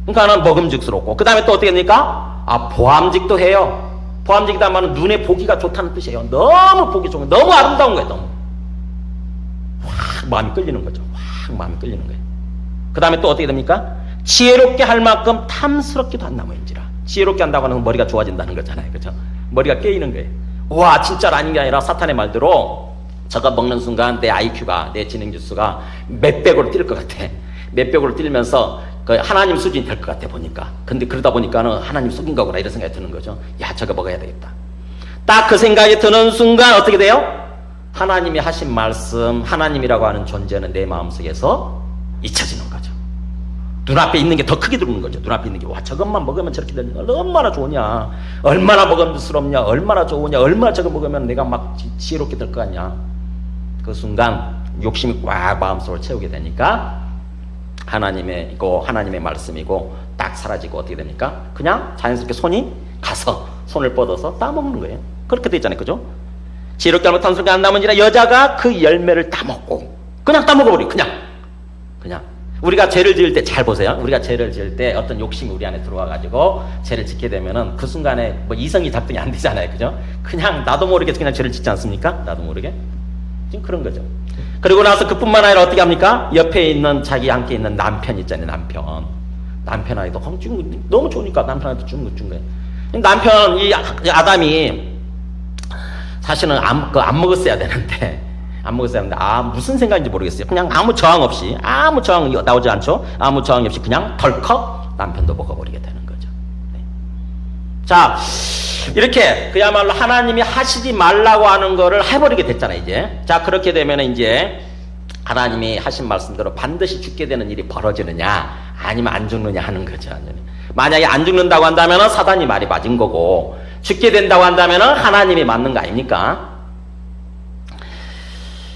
그러니까는 먹음직스럽고 그 다음에 또 어떻게 됩니까? 보암직도 해요. 보암직이다 말은 눈에 보기가 좋다는 뜻이에요. 너무 보기 좋은 거예요. 너무 아름다운 거예요. 너무 확 마음이 끌리는 거죠. 마음이 끌리는 거예요. 그 다음에 또 어떻게 됩니까? 지혜롭게 할 만큼 탐스럽기도 한 나무인지라. 지혜롭게 한다고 하는 건 머리가 좋아진다는 거잖아요. 그렇죠? 머리가 깨이는 거예요. 와 진짜로 아닌 게 아니라 사탄의 말대로 저거 먹는 순간 내 IQ가 내 지능지수가 몇 백으로 뛸 것 같아. 몇 백으로 뛰면서 그 하나님 수준이 될 것 같아 보니까. 근데 그러다 보니까는 하나님 속인 거구나 이런 생각이 드는 거죠. 야 저거 먹어야 되겠다. 딱 그 생각이 드는 순간 어떻게 돼요? 하나님이 하신 말씀, 하나님이라고 하는 존재는 내 마음속에서 잊혀지는 거죠. 눈앞에 있는 게 더 크게 들어오는 거죠. 눈앞에 있는 게 와 저것만 먹으면 저렇게 되는 거 얼마나 좋으냐, 얼마나 먹음직스럽냐, 얼마나 좋으냐, 얼마나 저거 먹으면 내가 막 지혜롭게 될 것 같냐. 그 순간 욕심이 꽉 마음속을 채우게 되니까 하나님의 말씀이고 딱 사라지고 어떻게 됩니까? 그냥 자연스럽게 손이 가서 손을 뻗어서 따먹는 거예요. 그렇게 돼 있잖아요. 그죠? 지혜롭게 하면 탐스럽게 안 남은지라 여자가 그 열매를 따먹고 그냥 따먹어버려. 그냥 우리가 죄를 지을 때 잘 보세요. 우리가 죄를 지을 때 어떤 욕심이 우리 안에 들어와가지고 죄를 짓게 되면은 그 순간에 뭐 이성이 작동이 안 되잖아요. 그죠? 그냥 나도 모르게 그냥 죄를 짓지 않습니까? 나도 모르게 지금 그런 거죠. 그리고 나서 그뿐만 아니라 어떻게 합니까? 옆에 있는 자기 함께 있는 남편 있잖아요. 남편아이도 너무 좋으니까 남편한테 주는 거예요. 남편 이 아담이 사실은 안 먹었어야 되는데 무슨 생각인지 모르겠어요. 그냥 아무 저항 없이 아무 저항 나오지 않죠. 아무 저항이 없이 그냥 덜컥 남편도 먹어버리게 되는 거죠. 네. 자 이렇게 그야말로 하나님이 하시지 말라고 하는 거를 해버리게 됐잖아요. 이제 자 그렇게 되면 이제 하나님이 하신 말씀대로 반드시 죽게 되는 일이 벌어지느냐 아니면 안 죽느냐 하는 거죠. 만약에 안 죽는다고 한다면 사단이 말이 맞은 거고 죽게 된다고 한다면 하나님이 맞는 거 아닙니까?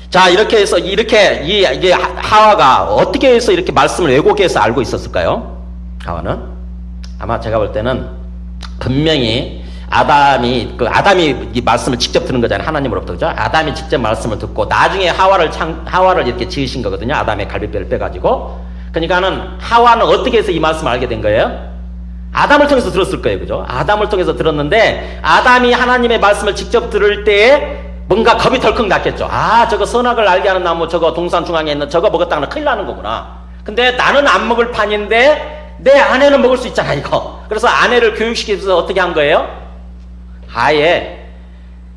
자 이렇게 해서 이게 하와가 어떻게 해서 이렇게 말씀을 왜곡해서 알고 있었을까요? 하와는 아마 제가 볼 때는 분명히 아담이 이 말씀을 직접 듣는 거잖아요. 하나님으로부터. 그죠? 아담이 직접 말씀을 듣고 나중에 하와를 이렇게 지으신 거거든요. 아담의 갈비뼈를 빼가지고. 그러니까는 하와는 어떻게 해서 이 말씀을 알게 된 거예요? 아담을 통해서 들었을 거예요. 그죠? 아담을 통해서 들었는데 아담이 하나님의 말씀을 직접 들을 때에 뭔가 겁이 덜컥 났겠죠. 저거 선악을 알게 하는 나무 저거 동산 중앙에 있는 저거 먹었다가는 큰일 나는 거구나. 근데 나는 안 먹을 판인데 내 아내는 먹을 수 있잖아 이거. 그래서 아내를 교육시켜서 어떻게 한 거예요? 아예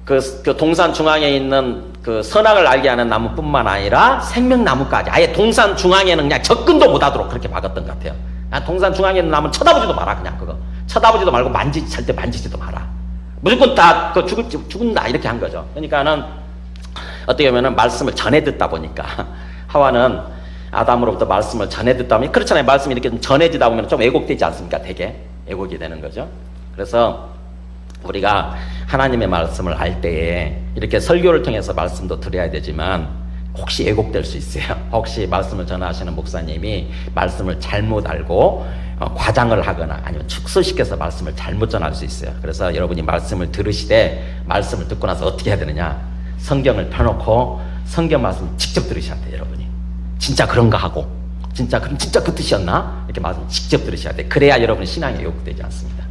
그 동산 중앙에 있는 그 선악을 알게 하는 나무뿐만 아니라 생명나무까지 아예 동산 중앙에는 그냥 접근도 못하도록 그렇게 막았던 것 같아요. 동산 중앙에 있는 나무는 쳐다보지도 마라. 그냥 그거 쳐다보지도 말고 절대 만지지도 마라. 무조건 다 죽은다 이렇게 한 거죠. 그러니까는 어떻게 보면은 말씀을 전해 듣다 보니까 하와는 아담으로부터 말씀을 전해 듣다 보면 그렇잖아요. 말씀이 이렇게 좀 전해지다 보면 좀 왜곡되지 않습니까? 되게 왜곡이 되는 거죠. 그래서 우리가 하나님의 말씀을 알 때에 이렇게 설교를 통해서 말씀도 드려야 되지만 혹시 왜곡될 수 있어요. 혹시 말씀을 전하시는 목사님이 말씀을 잘못 알고 과장을 하거나 아니면 축소시켜서 말씀을 잘못 전할 수 있어요. 그래서 여러분이 말씀을 들으시되 말씀을 듣고 나서 어떻게 해야 되느냐, 성경을 펴놓고 성경 말씀 직접 들으셔야 돼요. 여러분이 진짜 그런가 하고 진짜 그 뜻이었나 이렇게 말씀 직접 들으셔야 돼요. 그래야 여러분의 신앙이 왜곡되지 않습니다.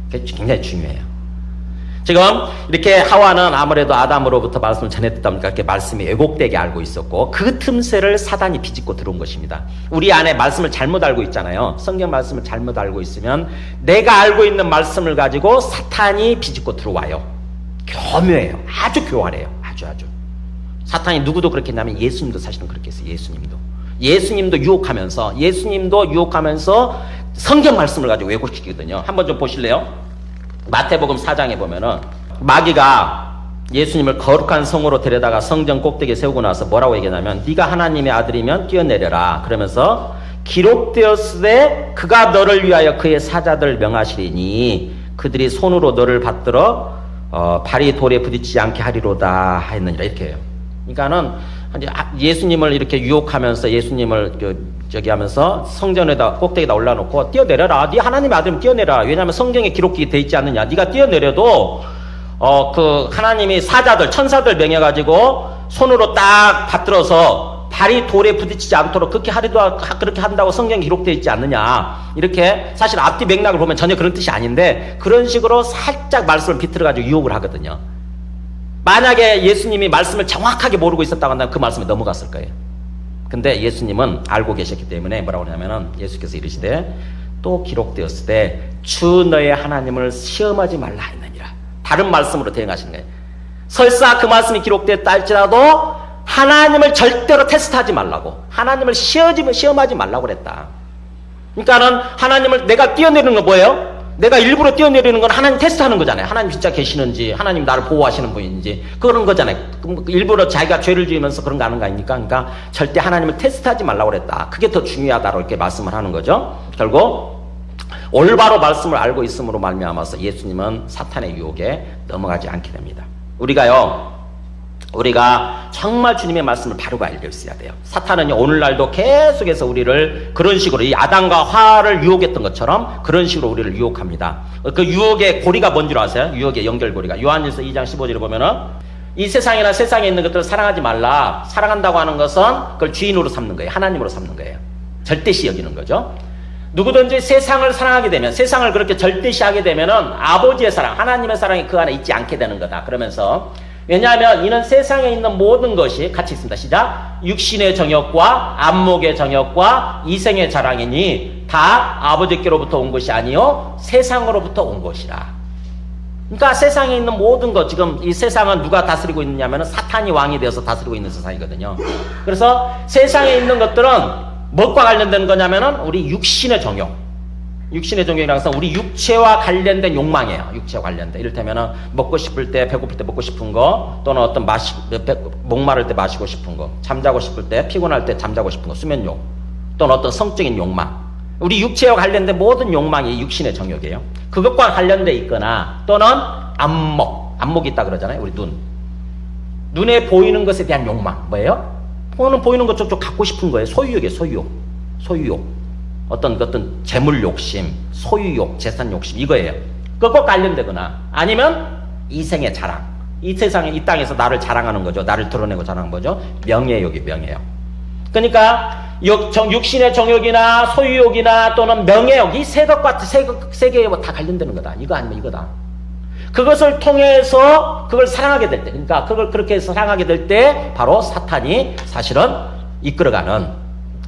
그게 굉장히 중요해요. 지금 이렇게 하와는 아무래도 아담으로부터 말씀을 전해 듣다 보니까 이렇게 말씀이 왜곡되게 알고 있었고 그 틈새를 사단이 비집고 들어온 것입니다. 우리 안에 말씀을 잘못 알고 있잖아요. 성경 말씀을 잘못 알고 있으면 내가 알고 있는 말씀을 가지고 사탄이 비집고 들어와요. 교묘해요. 아주 교활해요. 아주 아주. 사탄이 누구도 그렇게 했냐면 예수님도 사실은 그렇게 했어요. 예수님도 유혹하면서 성경 말씀을 가지고 왜곡시키거든요. 한번 좀 보실래요? 마태복음 4장에 보면은 마귀가 예수님을 거룩한 성으로 데려다가 성전 꼭대기에 세우고 나서 뭐라고 얘기하냐면 네가 하나님의 아들이면 뛰어내려라. 그러면서 기록되었으되 그가 너를 위하여 그의 사자들을 명하시리니 그들이 손으로 너를 받들어 발이 돌에 부딪히지 않게 하리로다 했느니라. 이렇게 해요. 그러니까는 예수님을 이렇게 유혹하면서 예수님을 하면서 성전에다 꼭대기에다 올라놓고 뛰어내려라. 네 하나님의 아들이면 뛰어내려라. 왜냐하면 성경에 기록이 돼 있지 않느냐. 네가 뛰어내려도 그 하나님이 사자들 천사들 명해가지고 손으로 딱 받들어서 발이 돌에 부딪히지 않도록 그렇게 한다고 성경에 기록되어 있지 않느냐. 이렇게 사실 앞뒤 맥락을 보면 전혀 그런 뜻이 아닌데 그런 식으로 살짝 말씀을 비틀어가지고 유혹을 하거든요. 만약에 예수님이 말씀을 정확하게 모르고 있었다고 한다면 그 말씀에 넘어갔을 거예요. 근데 예수님은 알고 계셨기 때문에 뭐라고 하냐면은 예수께서 이르시되 또 기록되었을 때 주 너의 하나님을 시험하지 말라 했느니라. 다른 말씀으로 대응하시는 거예요. 설사 그 말씀이 기록됐다 할지라도 하나님을 절대로 테스트하지 말라고. 하나님을 시험하지 말라고 그랬다. 그러니까는 하나님을 내가 뛰어내리는 건 뭐예요? 내가 일부러 뛰어내리는 건 하나님 테스트하는 거잖아요. 하나님 진짜 계시는지, 하나님 나를 보호하시는 분인지 그런 거잖아요. 일부러 자기가 죄를 지으면서 그런 거 하는 거 아닙니까? 그러니까 절대 하나님을 테스트하지 말라고 그랬다. 그게 더 중요하다고 이렇게 말씀을 하는 거죠. 결국 올바로 말씀을 알고 있음으로 말미암아서 예수님은 사탄의 유혹에 넘어가지 않게 됩니다. 우리가 정말 주님의 말씀을 바르고 알고 있어야 돼요. 사탄은요, 오늘날도 계속해서 우리를 그런 식으로 이 아담과 하와를 유혹했던 것처럼 그런 식으로 우리를 유혹합니다. 그 유혹의 고리가 뭔지 아세요? 유혹의 연결고리가 요한일서 2장 15절에 보면은 이 세상이나 세상에 있는 것들을 사랑하지 말라. 사랑한다고 하는 것은 그걸 주인으로 삼는 거예요. 하나님으로 삼는 거예요. 절대시 여기는 거죠. 누구든지 세상을 사랑하게 되면, 세상을 그렇게 절대시하게 되면은 아버지의 사랑, 하나님의 사랑이 그 안에 있지 않게 되는 거다. 그러면서 왜냐하면 이는 세상에 있는 모든 것이 같이 있습니다. 시작. 육신의 정욕과 안목의 정욕과 이생의 자랑이니 다 아버지께로부터 온 것이 아니요 세상으로부터 온 것이라. 그러니까 세상에 있는 모든 것, 지금 이 세상은 누가 다스리고 있느냐면 사탄이 왕이 되어서 다스리고 있는 세상이거든요. 그래서 세상에 있는 것들은 무엇과 관련된 거냐면은 우리 육신의 정욕. 육신의 정욕이라고 해서 우리 육체와 관련된 욕망이에요. 육체와 관련된. 이를테면은 먹고 싶을 때, 배고플 때 먹고 싶은 거, 또는 어떤 목마를 때 마시고 싶은 거, 잠자고 싶을 때, 피곤할 때 잠자고 싶은 거, 수면욕, 또는 어떤 성적인 욕망. 우리 육체와 관련된 모든 욕망이 육신의 정욕이에요. 그것과 관련돼 있거나 또는 안목이 있다 그러잖아요. 우리 눈에 보이는 것에 대한 욕망. 뭐예요? 보이는 것 쪽쪽 갖고 싶은 거예요. 소유욕이에요. 소유욕. 어떤 재물 욕심, 소유욕, 재산 욕심 이거예요. 그것과 관련되거나 아니면 이생의 자랑. 이 세상에 이 땅에서 나를 자랑하는 거죠. 나를 드러내고 자랑하는 거죠. 명예욕이 명예욕. 그러니까 육신의 정욕이나 소유욕이나 또는 명예욕 이 세 것과 세 개에 다 관련되는 거다. 이거 아니면 이거다. 그것을 통해서 그걸 사랑하게 될 때, 그러니까 그걸 그렇게 해서 사랑하게 될 때 바로 사탄이 사실은 이끌어가는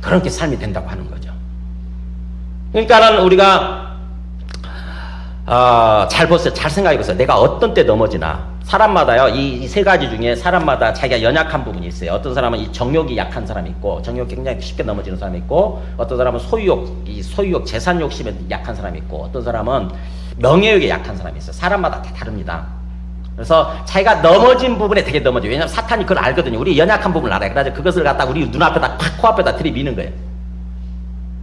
그렇게 삶이 된다고 하는 거죠. 그러니까는 우리가 잘 보세요. 잘 생각해 보세요. 내가 어떤 때 넘어지나. 사람마다요. 이 세 가지 중에 사람마다 자기가 연약한 부분이 있어요. 어떤 사람은 이 정욕이 약한 사람이 있고 정욕이 굉장히 쉽게 넘어지는 사람이 있고 어떤 사람은 소유욕, 재산 욕심에 약한 사람이 있고 어떤 사람은 명예욕에 약한 사람이 있어요. 사람마다 다 다릅니다. 그래서 자기가 넘어진 부분에 되게 넘어져요. 왜냐하면 사탄이 그걸 알거든요. 우리 연약한 부분을 알아요. 그래서 그것을 갖다가 우리 눈앞에다 코앞에다 들이미는 거예요.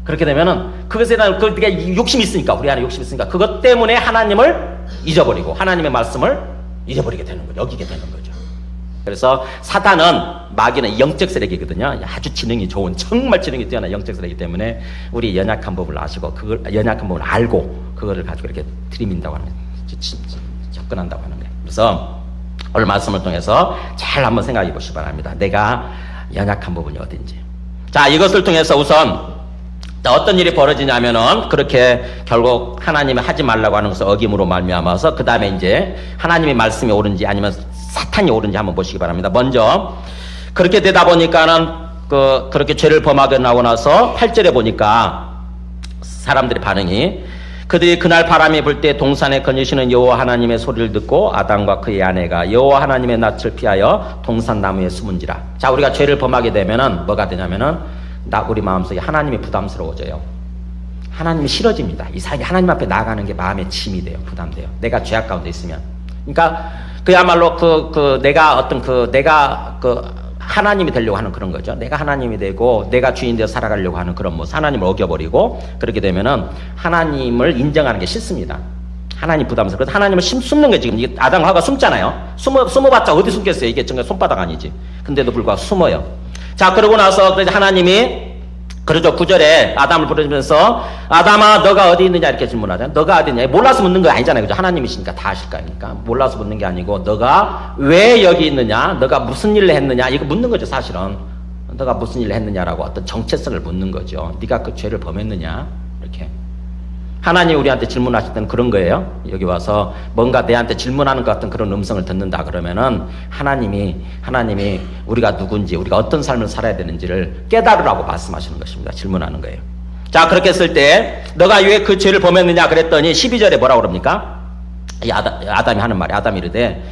그렇게 되면은 그것에 대한 그게 욕심이 있으니까 우리 안에 욕심이 있으니까 그것 때문에 하나님을 잊어버리고 하나님의 말씀을 잊어버리게 되는 거죠. 여기게 되는 거죠. 그래서 사탄은 마귀는 영적 세력이거든요. 아주 지능이 좋은 정말 지능이 뛰어난 영적 세력이기 때문에 우리 연약한 법을 아시고 그걸 연약한 법을 알고 그거를 가지고 이렇게 들이민다고 하는 거예요. 접근한다고 하는 거예요. 그래서 오늘 말씀을 통해서 잘 한번 생각해 보시기 바랍니다. 내가 연약한 부분이 어딘지. 자, 이것을 통해서 우선 어떤 일이 벌어지냐면은 그렇게 결국 하나님이 하지 말라고 하는 것을 어김으로 말미암아서 그 다음에 이제 하나님의 말씀이 옳은지 아니면 사탄이 옳은지 한번 보시기 바랍니다. 먼저 그렇게 되다 보니까는 그렇게 죄를 범하게 나고 나서 8절에 보니까 사람들의 반응이 그들이 그날 바람이 불 때 동산에 거니시는 여호와 하나님의 소리를 듣고 아담과 그의 아내가 여호와 하나님의 낯을 피하여 동산 나무에 숨은지라. 자, 우리가 죄를 범하게 되면은 뭐가 되냐면은 우리 마음속에 하나님이 부담스러워져요. 하나님이 싫어집니다. 이 사람이 하나님 앞에 나아가는 게 마음에 짐이 돼요. 부담돼요. 내가 죄악 가운데 있으면. 그러니까 그야말로 내가 하나님이 되려고 하는 그런 거죠. 내가 하나님이 되고 내가 주인 되어 살아가려고 하는 그런 하나님을 어겨버리고 그렇게 되면은 하나님을 인정하는 게 싫습니다. 하나님 부담스러워. 하나님을 숨는 게 지금 아담과 하와가 숨잖아요. 숨어봤자 어디 숨겠어요? 이게 정말 손바닥 아니지. 근데도 불구하고 숨어요. 자, 그러고 나서 하나님이 그러죠. 9절에 아담을 부르면서 아담아 너가 어디 있느냐 이렇게 질문하잖아요. 너가 어디 있냐. 몰라서 묻는 거 아니잖아요. 그죠? 하나님이시니까 다 아실 거 아닙니까? 몰라서 묻는 게 아니고 너가 왜 여기 있느냐, 너가 무슨 일을 했느냐 이거 묻는 거죠. 사실은 너가 무슨 일을 했느냐라고 어떤 정체성을 묻는 거죠. 네가 그 죄를 범했느냐 이렇게. 하나님이 우리한테 질문하실 때는 그런 거예요. 여기 와서 뭔가 내한테 질문하는 것 같은 그런 음성을 듣는다 그러면은 하나님이 우리가 누군지, 우리가 어떤 삶을 살아야 되는지를 깨달으라고 말씀하시는 것입니다. 질문하는 거예요. 자, 그렇게 했을 때 너가 왜 그 죄를 범했느냐 그랬더니 12절에 뭐라고 그럽니까? 아담이 하는 말이 아담이 이르되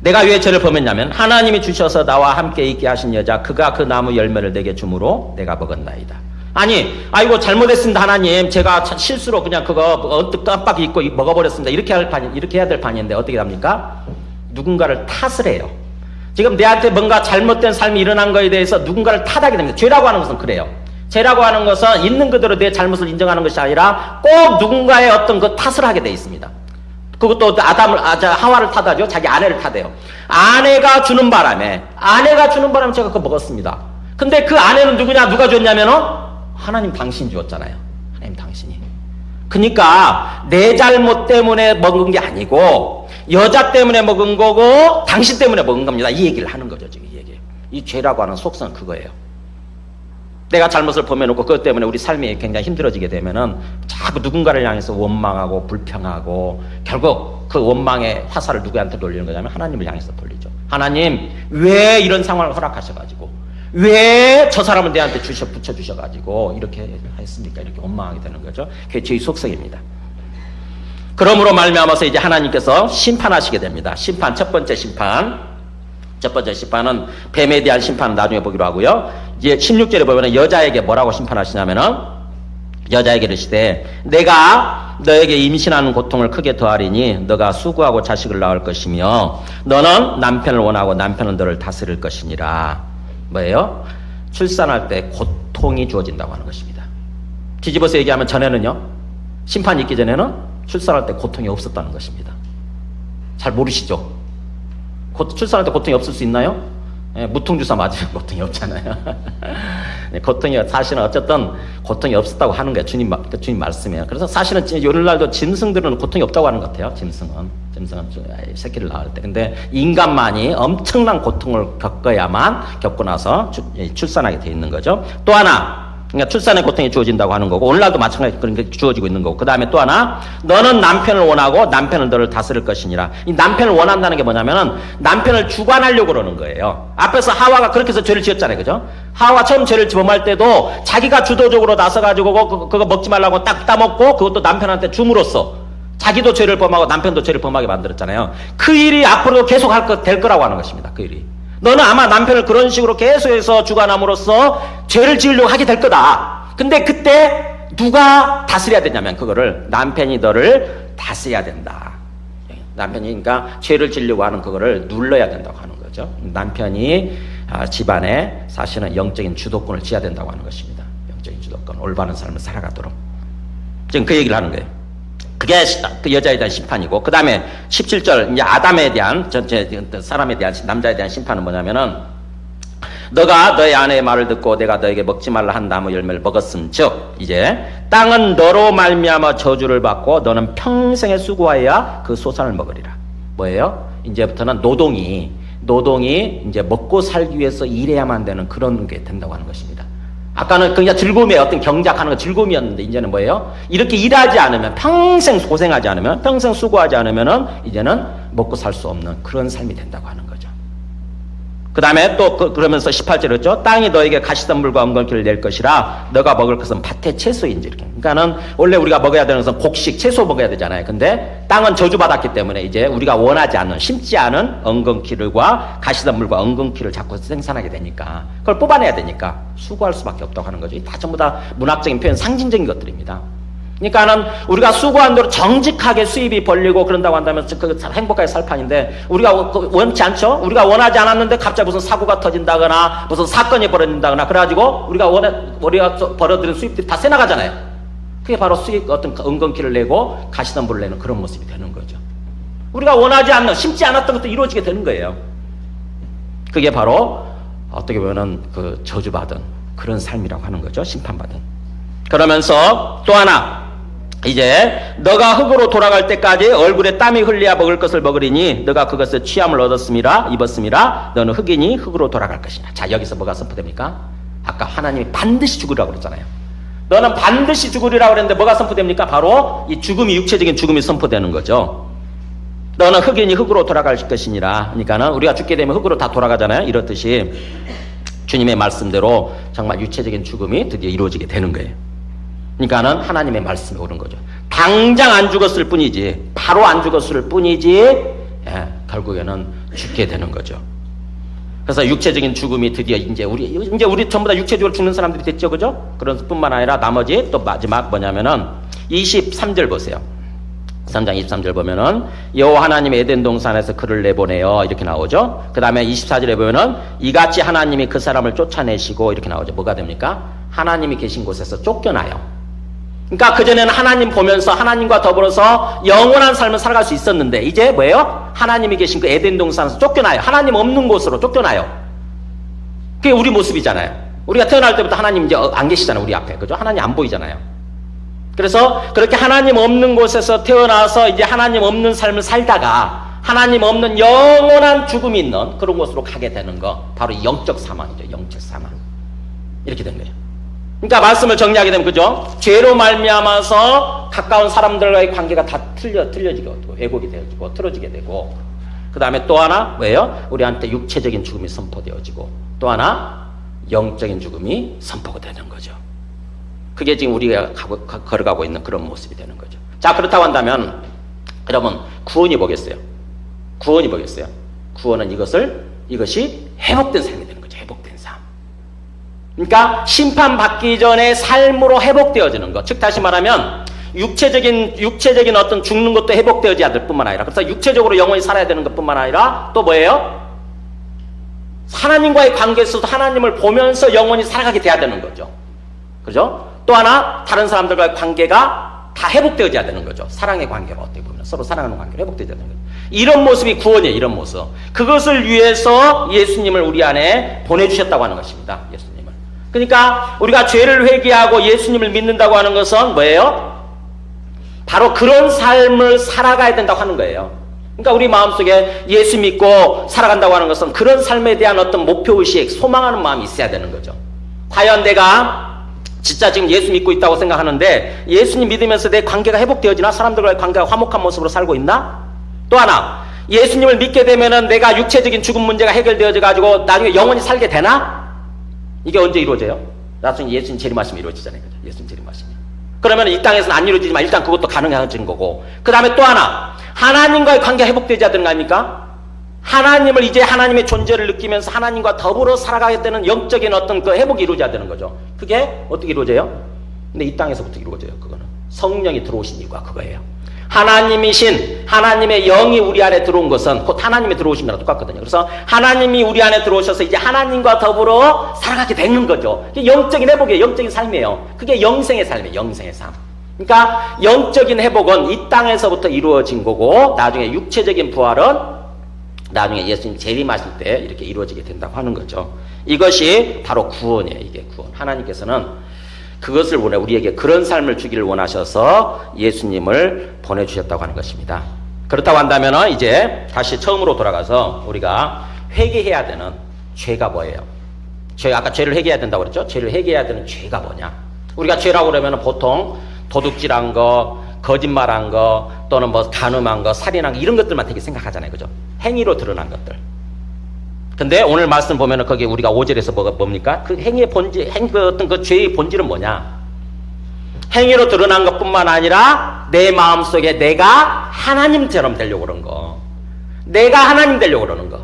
내가 왜 죄를 범했냐면 하나님이 주셔서 나와 함께 있게 하신 여자 그가 그 나무 열매를 내게 주므로 내가 먹었나이다. 아니, 아이고 잘못했습니다 하나님, 제가 실수로 그냥 그거 언뜻 깜빡 잊고 먹어버렸습니다. 이렇게 해야 될 판인데 어떻게 합니까? 누군가를 탓을 해요. 지금 내한테 뭔가 잘못된 삶이 일어난 거에 대해서 누군가를 탓하게 됩니다. 죄라고 하는 것은 그래요. 죄라고 하는 것은 있는 그대로 내 잘못을 인정하는 것이 아니라 꼭 누군가의 어떤 그 탓을 하게 돼 있습니다. 그것도 하와를 탓하죠. 자기 아내를 탓해요. 아내가 주는 바람에 제가 그거 먹었습니다. 근데 그 아내는 누구냐? 누가 줬냐면은 하나님 당신 주었잖아요. 하나님 당신이. 그러니까 내 잘못 때문에 먹은 게 아니고 여자 때문에 먹은 거고 당신 때문에 먹은 겁니다. 이 얘기를 하는 거죠. 지금 이 얘기. 이 죄라고 하는 속성은 그거예요. 내가 잘못을 범해놓고 그것 때문에 우리 삶이 굉장히 힘들어지게 되면은 자꾸 누군가를 향해서 원망하고 불평하고 결국 그 원망의 화살을 누구한테 돌리는 거냐면 하나님을 향해서 돌리죠. 하나님 왜 이런 상황을 허락하셔가지고 왜 저 사람을 내한테 붙여주셔가지고 이렇게 했습니까? 이렇게 원망하게 되는 거죠. 그게 죄의 속성입니다. 그러므로 말미암아서 이제 하나님께서 심판하시게 됩니다. 첫 번째 심판은 뱀에 대한 심판은 나중에 보기로 하고요. 이제 16절에 보면 여자에게 뭐라고 심판하시냐면은 여자에게 이르시되 내가 너에게 임신하는 고통을 크게 더하리니 너가 수고하고 자식을 낳을 것이며 너는 남편을 원하고 남편은 너를 다스릴 것이니라. 뭐예요? 출산할 때 고통이 주어진다고 하는 것입니다. 뒤집어서 얘기하면 전에는요, 심판이 있기 전에는 출산할 때 고통이 없었다는 것입니다. 잘 모르시죠? 출산할 때 고통이 없을 수 있나요? 예, 무통주사 맞으면 고통이 없잖아요. 고통이 사실은 어쨌든 고통이 없었다고 하는 거예요. 주님 말씀이에요. 그래서 사실은 오늘날도 짐승들은 고통이 없다고 하는 것 같아요. 짐승은 새끼를 낳을 때. 근데 인간만이 엄청난 고통을 겪고 나서 출산하게 돼 있는 거죠. 또 하나, 그러니까 출산의 고통이 주어진다고 하는 거고 오늘날도 마찬가지로 그런 게 주어지고 있는 거고 그 다음에 또 하나 너는 남편을 원하고 남편은 너를 다스릴 것이니라. 이 남편을 원한다는 게 뭐냐면은 남편을 주관하려고 그러는 거예요. 앞에서 하와가 그렇게 해서 죄를 지었잖아요. 그죠? 하와 처음 죄를 범할 때도 자기가 주도적으로 나서가지고 그거 먹지 말라고 딱 따먹고 그것도 남편한테 줌으로써 자기도 죄를 범하고 남편도 죄를 범하게 만들었잖아요. 그 일이 앞으로 계속 될 거라고 하는 것입니다. 그 일이. 너는 아마 남편을 그런 식으로 계속해서 주관함으로써 죄를 지으려고 하게 될 거다. 근데 그때 누가 다스려야 되냐면 그거를 남편이 너를 다스려야 된다. 남편이 그러니까 죄를 지으려고 하는 그거를 눌러야 된다고 하는 거죠. 남편이 집안에 사실은 영적인 주도권을 쥐어야 된다고 하는 것입니다. 영적인 주도권, 올바른 삶을 살아가도록. 지금 그 얘기를 하는 거예요. 그게 그 여자에 대한 심판이고, 그 다음에 17절, 이제 아담에 대한, 사람에 대한, 남자에 대한 심판은 뭐냐면은, 너가 너의 아내의 말을 듣고 내가 너에게 먹지 말라 한 나무 열매를 먹었음 즉, 이제, 땅은 너로 말미암아 저주를 받고 너는 평생에 수고하여야 그 소산을 먹으리라. 뭐예요? 이제부터는 노동이 이제 먹고 살기 위해서 일해야만 되는 그런 게 된다고 하는 것입니다. 아까는 그냥 즐거움의 어떤 경작하는 거 즐거움이었는데 이제는 뭐예요? 이렇게 일하지 않으면 평생 고생하지 않으면 평생 수고하지 않으면은 이제는 먹고 살 수 없는 그런 삶이 된다고 하는 거죠. 그 다음에 또 그러면서 18절에 그랬죠. 땅이 너에게 가시덤불과 엉겅퀴를 낼 것이라 너가 먹을 것은 밭의 채소인지 이렇게. 그러니까는 원래 우리가 먹어야 되는 것은 곡식 채소 먹어야 되잖아요. 근데 땅은 저주받았기 때문에 이제 우리가 원하지 않는 심지 않은 엉겅퀴들과 가시덤불과 엉겅퀴를 자꾸 생산하게 되니까 그걸 뽑아내야 되니까 수고할 수밖에 없다고 하는 거죠. 다 전부 다 문학적인 표현, 상징적인 것들입니다. 그러니까는 우리가 수고한 대로 정직하게 수입이 벌리고 그런다고 한다면 그 행복하게 살 판인데 우리가 원치 않죠? 우리가 원하지 않았는데 갑자기 무슨 사고가 터진다거나 무슨 사건이 벌어진다거나 그래가지고 우리가 벌어들인 수입들이 다 새나가잖아요. 그게 바로 수입 어떤 엉겅퀴를 내고 가시덤불을 내는 그런 모습이 되는 거죠. 우리가 원하지 않는 심지 않았던 것도 이루어지게 되는 거예요. 그게 바로 어떻게 보면은 그 저주받은 그런 삶이라고 하는 거죠. 심판받은. 그러면서 또 하나 이제 너가 흙으로 돌아갈 때까지 얼굴에 땀이 흘려야 먹을 것을 먹으리니 너가 그것을 취함을 얻었음이라 입었음이라 너는 흙이니 흙으로 돌아갈 것이라. 자, 여기서 뭐가 선포됩니까? 아까 하나님이 반드시 죽으리라고 그랬잖아요. 너는 반드시 죽으리라고 그랬는데 뭐가 선포됩니까? 바로 이 죽음이, 육체적인 죽음이 선포되는 거죠. 너는 흙이니 흙으로 돌아갈 것이니라. 그러니까는 우리가 죽게 되면 흙으로 다 돌아가잖아요. 이렇듯이 주님의 말씀대로 정말 육체적인 죽음이 드디어 이루어지게 되는 거예요. 그러니까는 하나님의 말씀이 옳은 거죠. 당장 안 죽었을 뿐이지, 바로 안 죽었을 뿐이지, 결국에는 죽게 되는 거죠. 그래서 육체적인 죽음이 드디어 이제 우리 전부 다 육체적으로 죽는 사람들이 됐죠, 그죠? 그런 뿐만 아니라 나머지 또 마지막 뭐냐면은 23절 보세요. 3장 23절 보면은 여호와 하나님이 에덴 동산에서 그를 내보내요 이렇게 나오죠. 그 다음에 24절에 보면은 이같이 하나님이 그 사람을 쫓아내시고 이렇게 나오죠. 뭐가 됩니까? 하나님이 계신 곳에서 쫓겨나요. 그러니까 그전에는 하나님 보면서 하나님과 더불어서 영원한 삶을 살아갈 수 있었는데 이제 뭐예요? 하나님이 계신 그 에덴 동산에서 쫓겨나요. 하나님 없는 곳으로 쫓겨나요. 그게 우리 모습이잖아요. 우리가 태어날 때부터 하나님 이제 안 계시잖아요. 우리 앞에. 그죠? 하나님 안 보이잖아요. 그래서 그렇게 하나님 없는 곳에서 태어나서 이제 하나님 없는 삶을 살다가 하나님 없는 영원한 죽음이 있는 그런 곳으로 가게 되는 거 바로 영적 사망이죠. 영적 사망. 이렇게 된 거예요. 그러니까 말씀을 정리하게 되면 그죠? 죄로 말미암아서 가까운 사람들과의 관계가 다 틀어지게 되고 왜곡이 되어지고 틀어지게 되고 그 다음에 또 하나 왜요? 우리한테 육체적인 죽음이 선포되어지고 또 하나 영적인 죽음이 선포가 되는 거죠. 그게 지금 우리가 걸어가고 있는 그런 모습이 되는 거죠. 자, 그렇다고 한다면 여러분 구원이 뭐겠어요? 구원이 뭐겠어요? 구원은 이것이 회복된 삶이 되는 거죠. 회복된 삶. 그러니까 심판받기 전에 삶으로 회복되어지는 것. 즉 다시 말하면 육체적인 어떤 죽는 것도 회복되어져야 될 뿐만 아니라 그래서 육체적으로 영원히 살아야 되는 것뿐만 아니라 또 뭐예요? 하나님과의 관계에서도 하나님을 보면서 영원히 살아가게 돼야 되는 거죠. 그죠? 또 하나 다른 사람들과의 관계가 다 회복되어져야 되는 거죠. 사랑의 관계가 어떻게 보면 서로 사랑하는 관계가 회복되어져야 되는 거죠. 이런 모습이 구원이에요. 이런 모습. 그것을 위해서 예수님을 우리 안에 보내주셨다고 하는 것입니다. 예수님을. 그러니까 우리가 죄를 회개하고 예수님을 믿는다고 하는 것은 뭐예요? 바로 그런 삶을 살아가야 된다고 하는 거예요. 그러니까 우리 마음속에 예수 믿고 살아간다고 하는 것은 그런 삶에 대한 어떤 목표의식, 소망하는 마음이 있어야 되는 거죠. 과연 내가 진짜 지금 예수 믿고 있다고 생각하는데 예수님 믿으면서 내 관계가 회복되어지나? 사람들과의 관계가 화목한 모습으로 살고 있나? 또 하나, 예수님을 믿게 되면은 내가 육체적인 죽음 문제가 해결되어져 가지고 나중에 영원히 살게 되나? 이게 언제 이루어져요? 나중에 예수님 재림하시면 이루어지잖아요. 그죠? 예수님 재림하시면. 그러면 이 땅에서는 안 이루어지지만 일단 그것도 가능해진 거고. 그 다음에 또 하나, 하나님과의 관계가 회복되어야 되는 거 아닙니까? 하나님을 이제 하나님의 존재를 느끼면서 하나님과 더불어 살아가게 되는 영적인 어떤 그 회복이 이루어져야 되는 거죠. 그게 어떻게 이루어져요? 근데 이 땅에서부터 이루어져요. 그거는 성령이 들어오신 이유가 그거예요. 하나님이신 하나님의 영이 우리 안에 들어온 것은 곧 하나님이 들어오신 거랑 똑같거든요. 그래서 하나님이 우리 안에 들어오셔서 이제 하나님과 더불어 살아가게 되는 거죠. 그게 영적인 회복이에요. 영적인 삶이에요. 그게 영생의 삶이에요. 영생의 삶. 그러니까 영적인 회복은 이 땅에서부터 이루어진 거고 나중에 육체적인 부활은 나중에 예수님 재림하실 때 이렇게 이루어지게 된다고 하는 거죠. 이것이 바로 구원이에요. 이게 구원. 하나님께서는 그것을 원해 우리에게 그런 삶을 주기를 원하셔서 예수님을 보내주셨다고 하는 것입니다. 그렇다고 한다면 이제 다시 처음으로 돌아가서 우리가 회개해야 되는 죄가 뭐예요? 아까 죄를 회개해야 된다고 그랬죠? 죄를 회개해야 되는 죄가 뭐냐? 우리가 죄라고 그러면 보통 도둑질한 거, 거짓말한 거, 또는 뭐 간음한 거, 살인한 거 이런 것들만 되게 생각하잖아요. 그죠? 행위로 드러난 것들. 근데 오늘 말씀 보면은 거기 우리가 5절에서 뭡니까? 그 행위의 본질, 그 어떤 그 죄의 본질은 뭐냐? 행위로 드러난 것뿐만 아니라 내 마음속에 내가 하나님처럼 되려고 그런 거. 내가 하나님 되려고 그러는 거.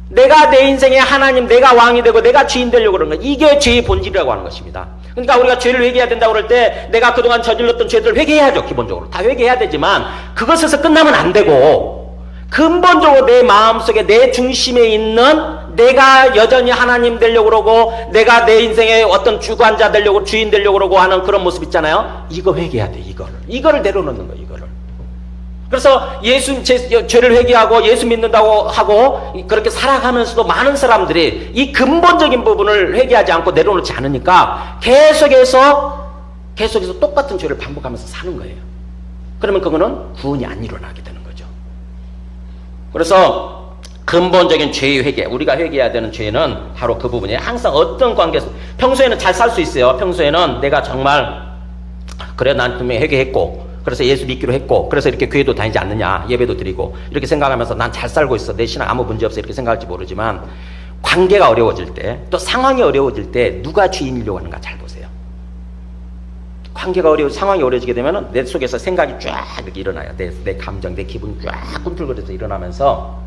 내가 내 인생의 하나님, 내가 왕이 되고 내가 주인 되려고 그러는 거. 이게 죄의 본질이라고 하는 것입니다. 그러니까 우리가 죄를 회개해야 된다고 그럴 때 내가 그동안 저질렀던 죄들을 회개해야죠. 기본적으로. 다 회개해야 되지만 그것에서 끝나면 안 되고 근본적으로 내 마음속에 내 중심에 있는 내가 여전히 하나님 되려고 그러고 내가 내 인생의 어떤 주관자 되려고 주인 되려고 그러고 하는 그런 모습 있잖아요. 이거 회개해야 돼. 이거를 내려놓는 거예요. 이거를. 그래서 죄를 회개하고 예수 믿는다고 하고 그렇게 살아가면서도 많은 사람들이 이 근본적인 부분을 회개하지 않고 내려놓지 않으니까 계속해서 똑같은 죄를 반복하면서 사는 거예요. 그러면 그거는 구원이 안 일어나게 되는 거죠. 그래서 근본적인 죄의 회개, 우리가 회개해야 되는 죄는 바로 그 부분이에요. 항상 어떤 관계에서 평소에는 잘 살 수 있어요. 평소에는 내가 정말 그래 난 분명히 회개했고 그래서 예수 믿기로 했고 그래서 이렇게 교회도 다니지 않느냐 예배도 드리고 이렇게 생각하면서 난 잘 살고 있어 내 신앙 아무 문제 없어 이렇게 생각할지 모르지만 관계가 어려워질 때 또 상황이 어려워질 때 누가 주인이려고 하는가 잘 보세요. 관계가 상황이 어려워지게 되면 내 속에서 생각이 쫙 이렇게 일어나요. 내 감정, 내 기분이 쫙 꿈틀거려서 일어나면서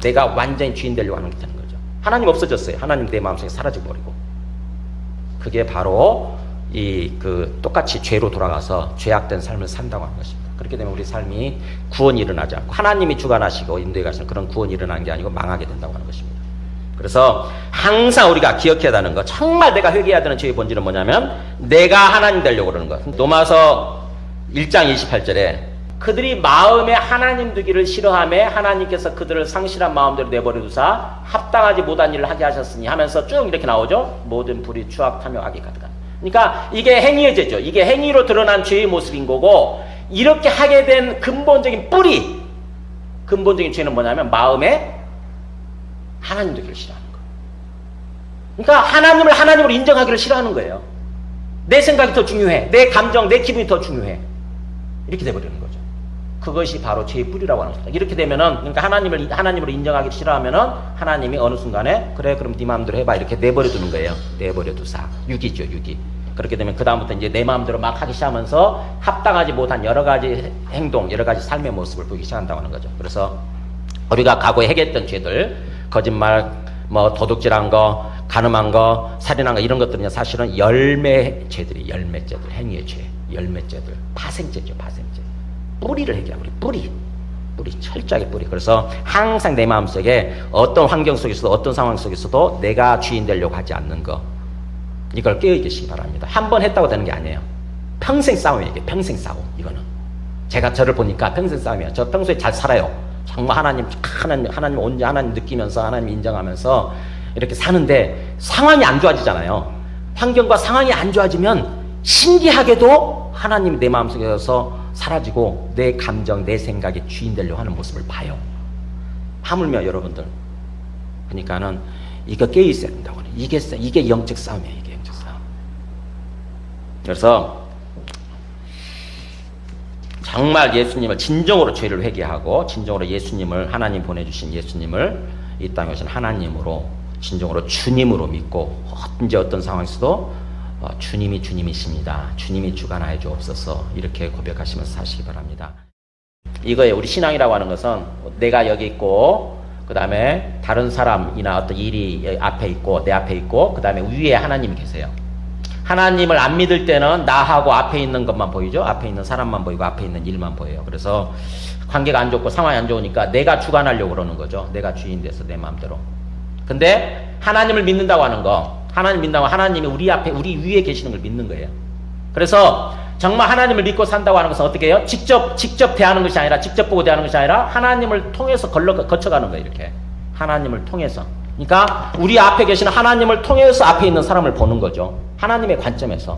내가 완전히 주인 되려고 하는 게 되는 거죠. 하나님 없어졌어요. 하나님 내 마음속에 사라져 버리고 그게 바로 똑같이 죄로 돌아가서 죄악된 삶을 산다고 하는 것입니다. 그렇게 되면 우리 삶이 구원이 일어나지 않고 하나님이 주관하시고 인도해 가시는 그런 구원이 일어나는 게 아니고 망하게 된다고 하는 것입니다. 그래서 항상 우리가 기억해야 하는 것, 정말 내가 회개해야 되는 죄의 본질은 뭐냐면 내가 하나님 되려고 그러는 것. 로마서 1장 28절에 그들이 마음에 하나님 두기를 싫어하며 하나님께서 그들을 상실한 마음대로 내버려 두사 합당하지 못한 일을 하게 하셨으니 하면서 쭉 이렇게 나오죠. 모든 불의 추악 탐욕 악이 가득한. 그러니까 이게 행위의 죄죠. 이게 행위로 드러난 죄의 모습인 거고 이렇게 하게 된 근본적인 죄는 뭐냐면 마음에 하나님 두기를 싫어하는 거. 그러니까 하나님을 하나님으로 인정하기를 싫어하는 거예요. 내 생각이 더 중요해. 내 감정, 내 기분이 더 중요해. 이렇게 돼버리는 거죠. 그것이 바로 죄의 뿌리라고 하는 겁니다. 이렇게 되면은 그러니까 하나님으로 인정하기 싫어하면은 하나님이 어느 순간에 그래 그럼 네 마음대로 해봐 이렇게 내버려 두는 거예요. 내버려 두사 유기죠. 유기. 그렇게 되면 그 다음부터 이제 내 마음대로 막 하기 시작하면서 합당하지 못한 여러 가지 행동, 여러 가지 삶의 모습을 보이기 시작한다고 하는 거죠. 그래서 우리가 과거에 해결했던 죄들, 거짓말, 도둑질한 거, 간음한 거, 살인한 거 이런 것들은 사실은 열매죄들, 행위의 죄, 열매죄들, 파생죄죠, 파생죄. 뿌리를 해결하고 뿌리 철저하게 뿌리. 그래서 항상 내 마음속에 어떤 환경 속에서도 어떤 상황 속에서도 내가 주인 되려고 하지 않는 거 이걸 깨어있시기 바랍니다. 한 번 했다고 되는 게 아니에요. 평생 싸움이에요. 이게 평생 싸움. 이거는 제가 저를 보니까 평생 싸움이에요. 저 평소에 잘 살아요. 정말 하나님 온전히 하나님 느끼면서 하나님 인정하면서 이렇게 사는데 상황이 안 좋아지잖아요. 환경과 상황이 안 좋아지면 신기하게도 하나님이 내 마음속에서 사라지고 내 감정, 내 생각에 주인 되려고 하는 모습을 봐요. 하물며 여러분들 그러니까는 이거 깨어있어야 된다고. 이게 영적 싸움이에요. 이게 영적 싸움. 그래서 정말 예수님을 진정으로 죄를 회개하고 진정으로 하나님 보내주신 예수님을 이 땅에 오신 하나님으로 진정으로 주님으로 믿고 언제 어떤 상황에서도 주님이 주님이십니다. 주님이 주관하여 주옵소서 이렇게 고백하시면서 사시기 바랍니다. 이거예요. 우리 신앙이라고 하는 것은 내가 여기 있고 그 다음에 다른 사람이나 어떤 일이 앞에 있고 내 앞에 있고 그 다음에 위에 하나님이 계세요. 하나님을 안 믿을 때는 나하고 앞에 있는 것만 보이죠. 앞에 있는 사람만 보이고 앞에 있는 일만 보여요. 그래서 관계가 안 좋고 상황이 안 좋으니까 내가 주관하려고 그러는 거죠. 내가 주인 돼서 내 마음대로. 근데 하나님을 믿는다고 하는 거, 하나님이 우리 앞에, 우리 위에 계시는 걸 믿는 거예요. 그래서 정말 하나님을 믿고 산다고 하는 것은 어떻게 해요? 직접 대하는 것이 아니라, 직접 보고 대하는 것이 아니라 하나님을 통해서 거쳐가는 거예요. 이렇게 하나님을 통해서. 그러니까 우리 앞에 계시는 하나님을 통해서 앞에 있는 사람을 보는 거죠. 하나님의 관점에서.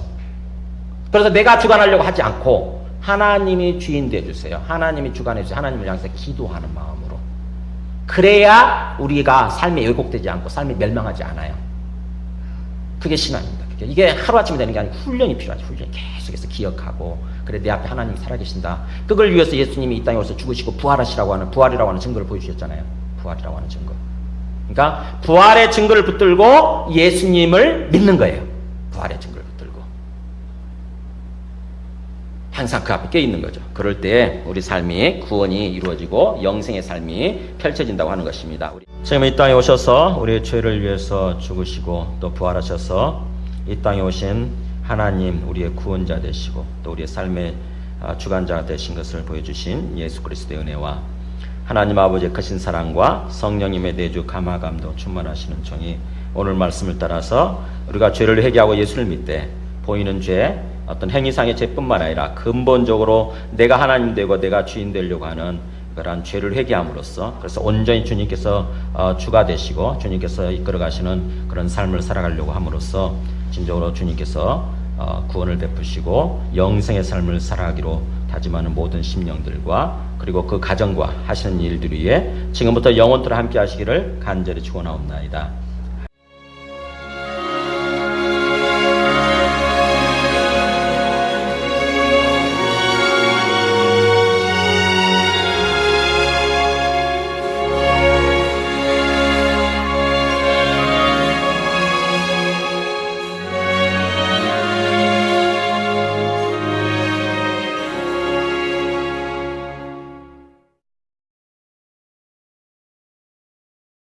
그래서 내가 주관하려고 하지 않고 하나님이 주인 되어주세요. 하나님이 주관해주세요. 하나님을 향해서 기도하는 마음으로. 그래야 우리가 삶에 왜곡되지 않고 삶이 멸망하지 않아요. 그게 신앙입니다. 이게 하루아침에 되는 게 아니고 훈련이 필요하죠. 훈련이 계속해서 기억하고, 그래 내 앞에 하나님이 살아계신다. 그걸 위해서 예수님이 이 땅에 오셔서 죽으시고 부활이라고 하는 증거를 보여주셨잖아요. 부활이라고 하는 증거. 그러니까 부활의 증거를 붙들고 예수님을 믿는 거예요. 부활의 증거를 붙들고 항상 그 앞에 껴 있는 거죠. 그럴 때 우리 삶이 구원이 이루어지고 영생의 삶이 펼쳐진다고 하는 것입니다. 지금 이 땅에 오셔서 우리의 죄를 위해서 죽으시고 또 부활하셔서 이 땅에 오신 하나님, 우리의 구원자 되시고 또 우리의 삶의 주관자가 되신 것을 보여주신 예수 그리스도의 은혜와 하나님 아버지의 크신 사랑과 성령님의 내주 감화감도 충만하시는 종이 오늘 말씀을 따라서 우리가 죄를 회개하고 예수를 믿되 보이는 죄, 어떤 행위상의 죄뿐만 아니라 근본적으로 내가 하나님 되고 내가 주인 되려고 하는 그러한 죄를 회개함으로써 그래서 온전히 주님께서 주가 되시고 주님께서 이끌어 가시는 그런 삶을 살아가려고 함으로써 진정으로 주님께서 구원을 베푸시고 영생의 삶을 살아가기로 다짐하는 모든 심령들과 그리고 그 가정과 하시는 일들 위에 지금부터 영원토록 함께 하시기를 간절히 축원하옵나이다.